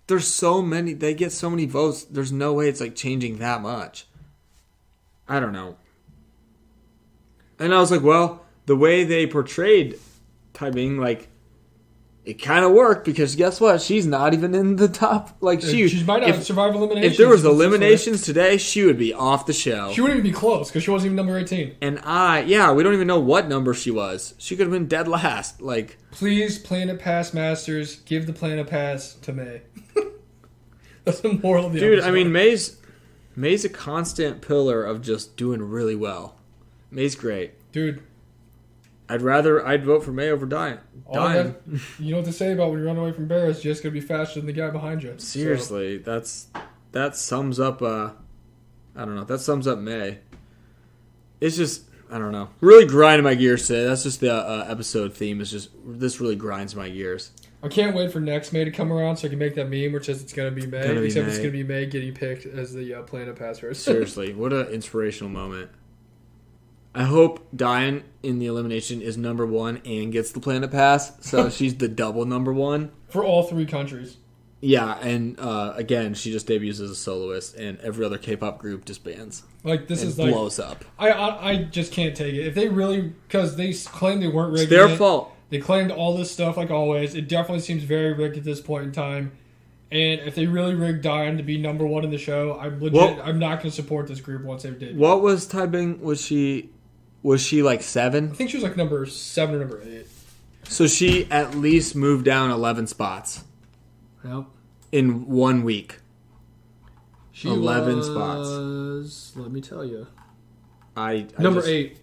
There's so many. They get so many votes. There's no way it's like changing that much. I don't know. And I was like, well, the way they portrayed Tai Bing, like, it kind of worked because guess what? She's not even in the top. Like, she might not survive eliminations. If there was eliminations today, she would be off the show. She wouldn't even be close because she wasn't even number 18. And we don't even know what number she was. She could have been dead last. Like, please, Planet Pass Masters, give the Planet Pass to May. That's the moral of the episode. Dude, I mean, May's a constant pillar of just doing really well. May's great. Dude. I'd vote for May over Dayeon. You know what to say about when you run away from bears, you're just going to be faster than the guy behind you. Seriously, that sums up, I don't know, that sums up May. It's just, I don't know, really grinding my gears today. That's just the episode theme, is just, this really grinds my gears. I can't wait for next May to come around so I can make that meme where it's going to be May, it's going to be May getting picked as the Planet Pass person. Seriously, what an inspirational moment. I hope Dayeon in the elimination is number 1 and gets the Planet Pass, so she's the double number 1. For all 3 countries. Yeah, and again, she just debuts as a soloist, and every other K-pop group disbands. Like, this is blows up. I just can't take it. If they really, because they claimed they weren't rigged. It's their fault. They claimed all this stuff like always. It definitely seems very rigged at this point in time. And if they really rigged Dayeon to be number 1 in the show, I'm not going to support this group once they've debuted. What was Taibing? Was she like 7? I think she was like number 7 or number 8. So she at least moved down 11 spots. Yep. In 1 week. She 11 spots. Let me tell you. Number 8.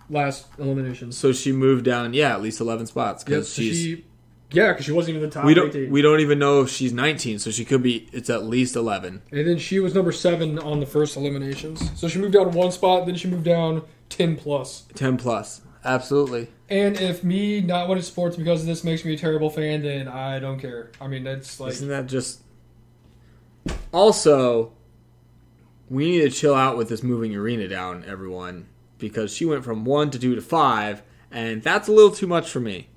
Last elimination. So she moved down, at least 11 spots. Because because she wasn't even in the top 18. We don't even know if she's 19, so she could be, it's at least 11. And then she was number 7 on the first eliminations. So she moved down 1 spot, then she moved down 10 plus. 10 plus. Absolutely. And if me not wanting sports because of this makes me a terrible fan, then I don't care. I mean, that's like... Isn't that just... Also, we need to chill out with this moving Arena down, everyone. Because she went from 1 to 2 to 5, and that's a little too much for me.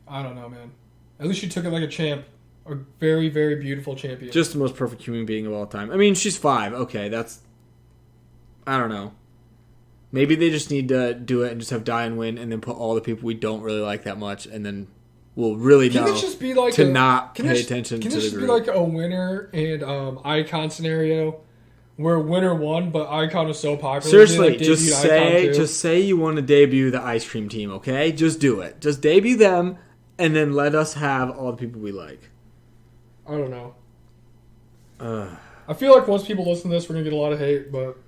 I don't know, man. At least she took it like a champ. A very, very beautiful champion. Just the most perfect human being of all time. I mean, she's 5. Okay, that's... I don't know. Maybe they just need to do it and just have Dayeon win and then put all the people we don't really like that much, and then we'll really know not pay attention to the group. Can this just be like a winner and icon scenario where winner won, but icon was so popular? Seriously, just say you want to debut the ice cream team, okay? Just do it. Just debut them, and then let us have all the people we like. I don't know. I feel like once people listen to this, we're going to get a lot of hate, but...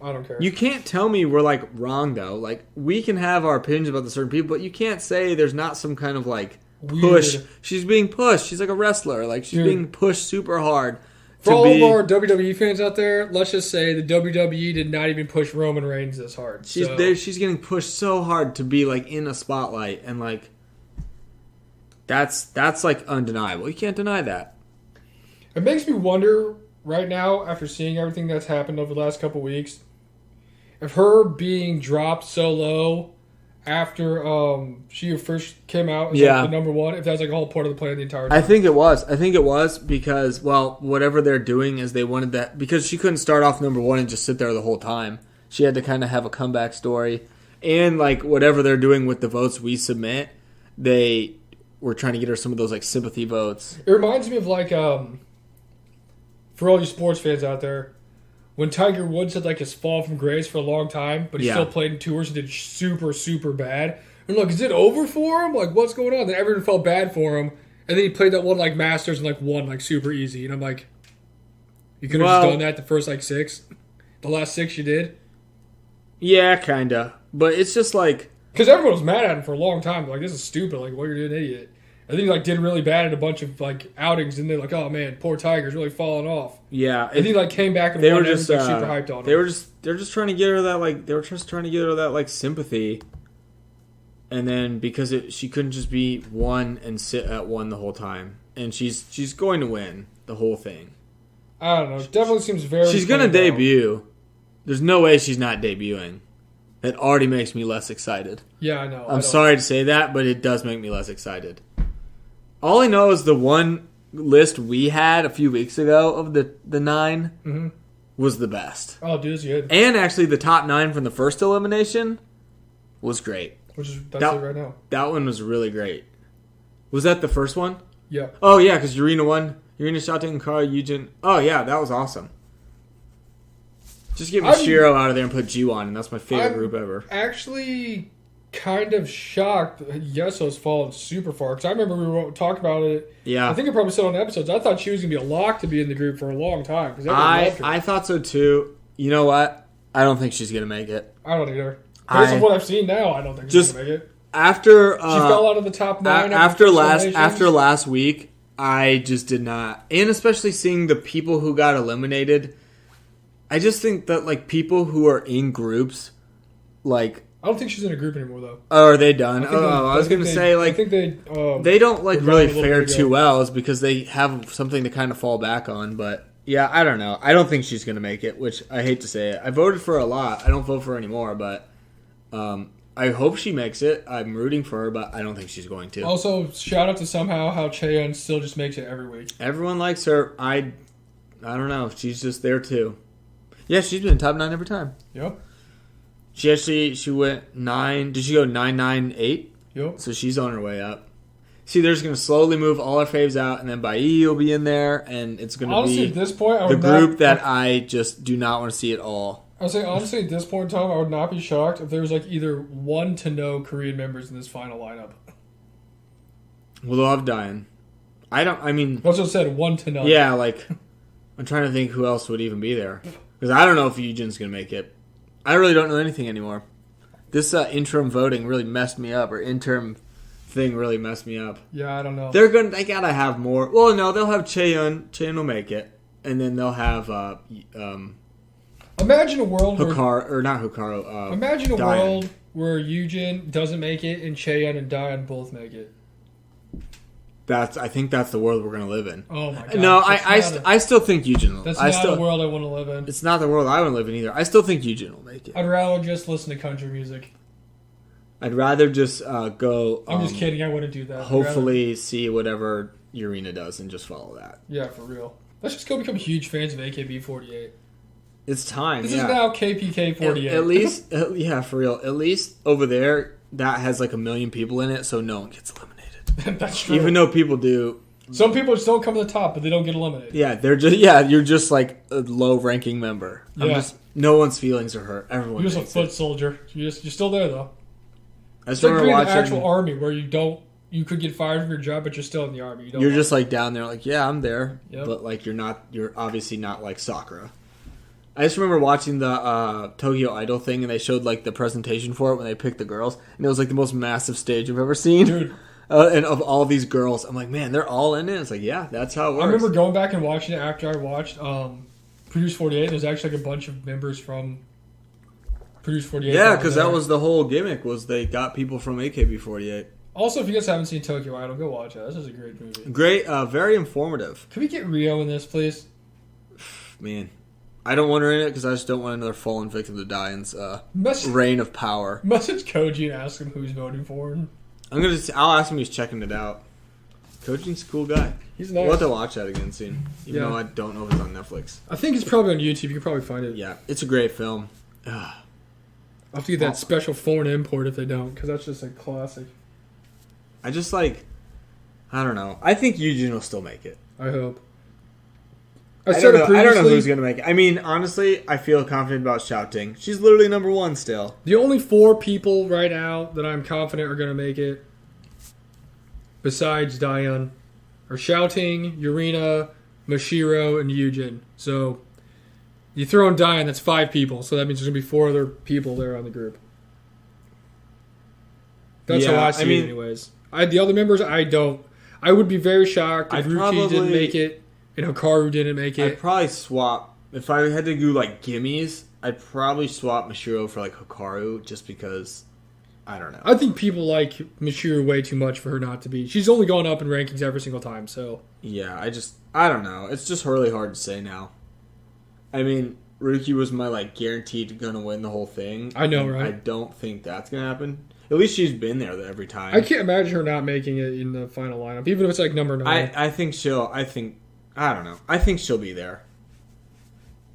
I don't care. You can't tell me we're, like, wrong, though. Like, we can have our opinions about the certain people, but you can't say there's not some kind of, like, push. Weird. She's being pushed. She's like a wrestler. Like, she's being pushed super hard. For all of our WWE fans out there, let's just say the WWE did not even push Roman Reigns this hard. She's getting pushed so hard to be, like, in a spotlight, and, like, that's like, undeniable. You can't deny that. It makes me wonder right now, after seeing everything that's happened over the last couple weeks, if her being dropped so low after she first came out as like the number 1, if that's like a whole part of the plan the entire time. I think it was because, well, whatever they're doing is they wanted that, because she couldn't start off number 1 and just sit there the whole time. She had to kind of have a comeback story. And like whatever they're doing with the votes we submit, they were trying to get her some of those like sympathy votes. It reminds me of like, for all you sports fans out there, when Tiger Woods had like his fall from grace for a long time, but he still played in tours and did super, super bad. And like, is it over for him? Like, what's going on? Then everyone felt bad for him. And then he played that one like Masters and like won like super easy. And I'm like, you could have just done that the first like 6. The last 6 you did. Yeah, kinda. But it's just like, because everyone was mad at him for a long time. Like, this is stupid. Like, what, you're an idiot. I think he like did really bad at a bunch of like outings, and they're like, "Oh man, poor Tiger's really falling off." Yeah, and he like came back and they won were just super hyped on him. They're just trying to get her that like sympathy, and then because she couldn't just be 1 and sit at 1 the whole time, and she's going to win the whole thing. I don't know. It definitely seems very. She's gonna debut. There's no way she's not debuting. That already makes me less excited. Yeah, I know. I'm sorry to say that, but it does make me less excited. All I know is the one list we had a few weeks ago of the 9 was the best. Oh, dude, it's good. And actually, the top 9 from the first elimination was great. That's it right now. That one was really great. Was that the first one? Yeah. Oh, yeah, because Urena won. Urena, Shaoting, Kara, Yujin. Oh, yeah, that was awesome. Just get Shiro out of there and put Ju on, and that's my favorite group ever. Actually, kind of shocked Yeso's fallen super far, because I remember we talked about it. Yeah. I think I probably said on the episodes, I thought she was going to be a lock to be in the group for a long time. I thought so too. You know what? I don't think she's going to make it. I don't either. Based on what I've seen now, I don't think she's going to make it. After she fell out of the top 9 after last week, I just did not. And especially seeing the people who got eliminated, I just think that like people who are in groups, like, I don't think she's in a group anymore, though. Oh, are they done? I was going to say, like, I think they don't, like, really fare too well because they have something to kind of fall back on. But, yeah, I don't know. I don't think she's going to make it, which I hate to say it. I voted for her a lot. I don't vote for her anymore, but I hope she makes it. I'm rooting for her, but I don't think she's going to. Also, shout out to somehow how Chaeyoung still just makes it every week. Everyone likes her. I don't know. She's just there too. Yeah, she's been top 9 every time. Yep. She went 9. Did she go 998? Yep. So she's on her way up. See, they're just going to slowly move all our faves out, and then Bai will be in there, and it's going to be at this point, the group that I just do not want to see at all. I was saying, honestly, at this point in time, I would not be shocked if there was like either 1 to no Korean members in this final lineup. Well, they'll have Dayeon. I also said 1 to none. Yeah, like, I'm trying to think who else would even be there. Because I don't know if Yujin's going to make it. I really don't know anything anymore. This interim voting really messed me up, or interim thing really messed me up. Yeah, I don't know. They gotta have more. Well, no, they'll have Chaeyoung. Chaeyoung will make it. And then they'll have, imagine a world Imagine a world where Yujin doesn't make it and Chaeyoung and Dayeon both make it. I think that's the world we're gonna live in. Oh my god! No, I still think Yujin will. That's not the world I want to live in. It's not the world I want to live in either. I still think Yujin will make it. I'd rather just listen to country music. I'd rather just go. I'm just kidding. I wouldn't do that. Hopefully, see whatever Urena does and just follow that. Yeah, for real. Let's just go become huge fans of AKB48. It's time. This is now KPK48. At least, yeah, for real. At least over there, that has like 1 million people in it, so no one gets eliminated. That's true. Even though people do. Some people just don't come to the top, but they don't get eliminated. Yeah, you're just like a low-ranking member. Yeah. No one's feelings are hurt. Everyone. You're just a foot soldier. You're still there though. It's like being an actual army where you could get fired from your job, but you're still in the army. You're just like down there, like, yeah, I'm there, yep. But like you're obviously not like Sakura. I just remember watching the Tokyo Idol thing, and they showed like the presentation for it when they picked the girls, and it was like the most massive stage I've ever seen. Dude. And of all these girls, I'm like, man, they're all in it. It's like, yeah, that's how it works. I remember going back and watching it after I watched Produce 48. There's actually like a bunch of members from Produce 48. Yeah, because that was the whole gimmick, was they got people from AKB48. Also, if you guys haven't seen Tokyo Idol, go watch it. This is a great movie. Great, very informative. Can we get Rio in this, please? Man, I don't want her in it because I just don't want another fallen victim to Dayeon's reign of power. Message Koji and ask him who he's voting for. I'll ask him who's checking it out. Koji's a cool guy. He's nice. We'll have to watch that again soon. Even though I don't know if it's on Netflix. I think it's probably on YouTube. You can probably find it. Yeah, it's a great film. I'll have to get that special foreign import if they don't, because that's just a classic. I don't know. I think Eugene will still make it. I hope. I don't know who's going to make it. I mean, honestly, I feel confident about Shouting. She's literally number 1 still. The only 4 people right now that I'm confident are going to make it, besides Dayeon, are Shouting, Urena, Mashiro, and Yujin. So, you throw in Dayeon, that's 5 people. So that means there's going to be 4 other people there on the group. That's how I see it anyways. The other members, I don't. I would be very shocked if Ruki didn't make it and Hikaru didn't make it. I'd probably swap. If I had to do like gimmies, I'd probably swap Mashiro for like Hikaru just because, I don't know. I think people like Mashiro way too much for her not to be. She's only gone up in rankings every single time, so. Yeah, I don't know. It's just really hard to say now. I mean, Ruki was my like guaranteed gonna win the whole thing. I know, right? I don't think that's gonna happen. At least she's been there every time. I can't imagine her not making it in the final lineup, even if it's like number 9. I don't know. I think she'll be there.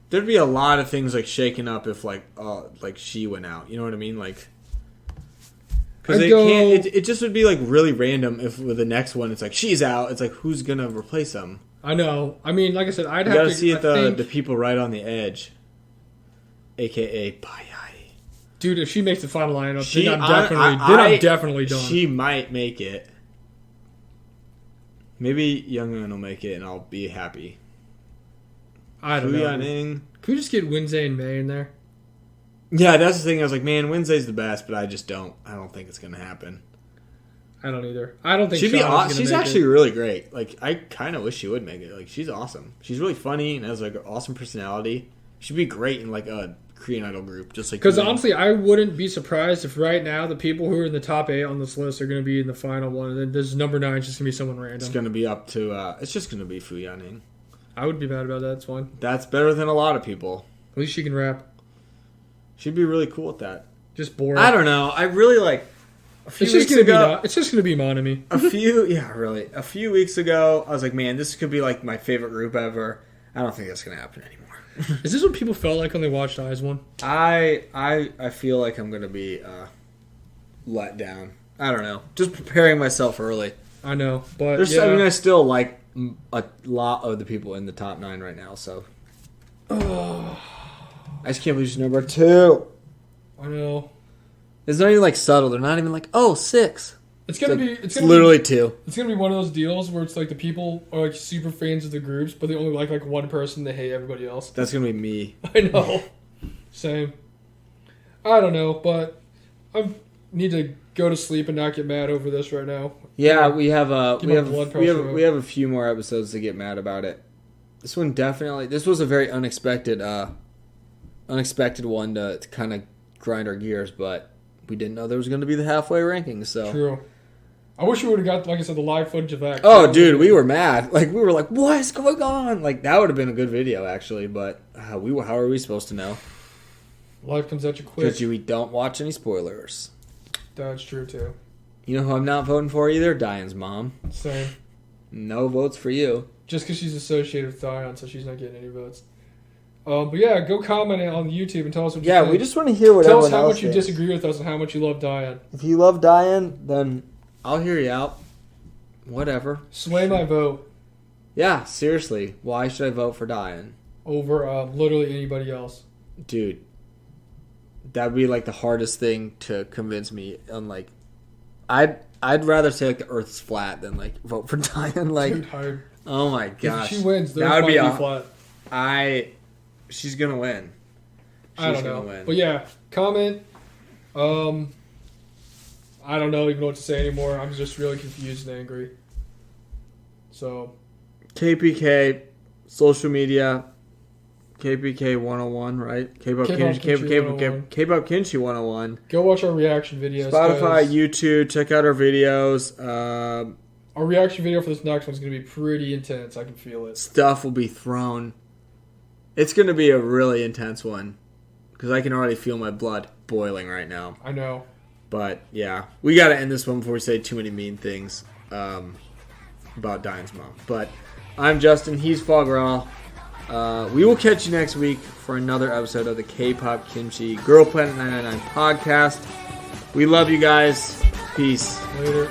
There'd be a lot of things like shaken up if like she went out. You know what I mean? Like, because it just would be like really random if with the next one it's like she's out. It's like who's gonna replace them? I know. I mean, like I said, I'd you have gotta to see the people right on the edge, aka Bayai. Dude, if she makes the final lineup, then I'm definitely done. She might make it. Maybe Youngman will make it, and I'll be happy. I don't know. Can we just get Wednesday and May in there? Yeah, that's the thing. I was like, man, Wednesday's the best, but I just don't. I don't think it's going to happen. I don't either. I don't think she's actually really great. Like, I kind of wish she would make it. Like, she's awesome. She's really funny and has like an awesome personality. She'd be great in like a Korean Idol group, just like. Because honestly, I wouldn't be surprised if right now the people who are in the top 8 on this list are going to be in the final one, and then this number 9 is just going to be someone random. It's going to be up to. It's just going to be Fu Yaning. I would be mad about that. It's fine. That's better than a lot of people. At least she can rap. She'd be really cool at that. Just boring. I don't know. I really like. It's just gonna be Monami. A few weeks ago, I was like, man, this could be like my favorite group ever. I don't think that's gonna happen anymore. Is this what people felt like when they watched IZ*ONE? I feel like I'm gonna be let down. I don't know. Just preparing myself early. I know, but I still like a lot of the people in the top 9 right now. So I just can't believe she's number 2. I know. It's not even like subtle. They're not even like 6. It's literally 2. It's gonna be one of those deals where it's like the people are like super fans of the groups, but they only like one person. They hate everybody else. That's gonna be me. I know. Same. I don't know, but I need to go to sleep and not get mad over this right now. Yeah, we have a few more episodes to get mad about it. This one definitely. This was a very unexpected one to kind of grind our gears, but we didn't know there was going to be the halfway rankings. So true. I wish we would have got, like I said, the live footage of that. Oh, dude, we were mad. Like we were like, "What is going on?" Like that would have been a good video, actually. But how are we supposed to know? Life comes at you quick. Because we don't watch any spoilers. That's true too. You know who I'm not voting for either? Dayeon's mom. Same. No votes for you. Just because she's associated with Dayeon, so she's not getting any votes. But yeah, go comment on YouTube and tell us what you think. Yeah, we just want to hear what everyone else Tell us how much thinks. you disagree with us and how much you love Dayeon. If you love Dayeon, then I'll hear you out. Whatever. Sway my vote. Yeah, seriously. Why should I vote for Dayeon? Over literally anybody else. Dude, that'd be like the hardest thing to convince me. Like, I'd rather say like the Earth's flat than like vote for Dayeon. Like, Dude, hard. Oh my gosh, if she wins, the Earth might be flat. She's gonna win. I don't know. But yeah, comment. I don't know even what to say anymore. I'm just really confused and angry. So, KPK, social media, KPK 101, right? Kpop Kimchi 101. Go watch our reaction videos. Spotify, YouTube, check out our videos. Our reaction video for this next one's going to be pretty intense. I can feel it. Stuff will be thrown. It's going to be a really intense one because I can already feel my blood boiling right now. I know. But, yeah, we got to end this one before we say too many mean things about Dayeon's mom. But I'm Justin. He's Fograw. We will catch you next week for another episode of the Kpop Kimchi Girl Planet 999 podcast. We love you guys. Peace. Later.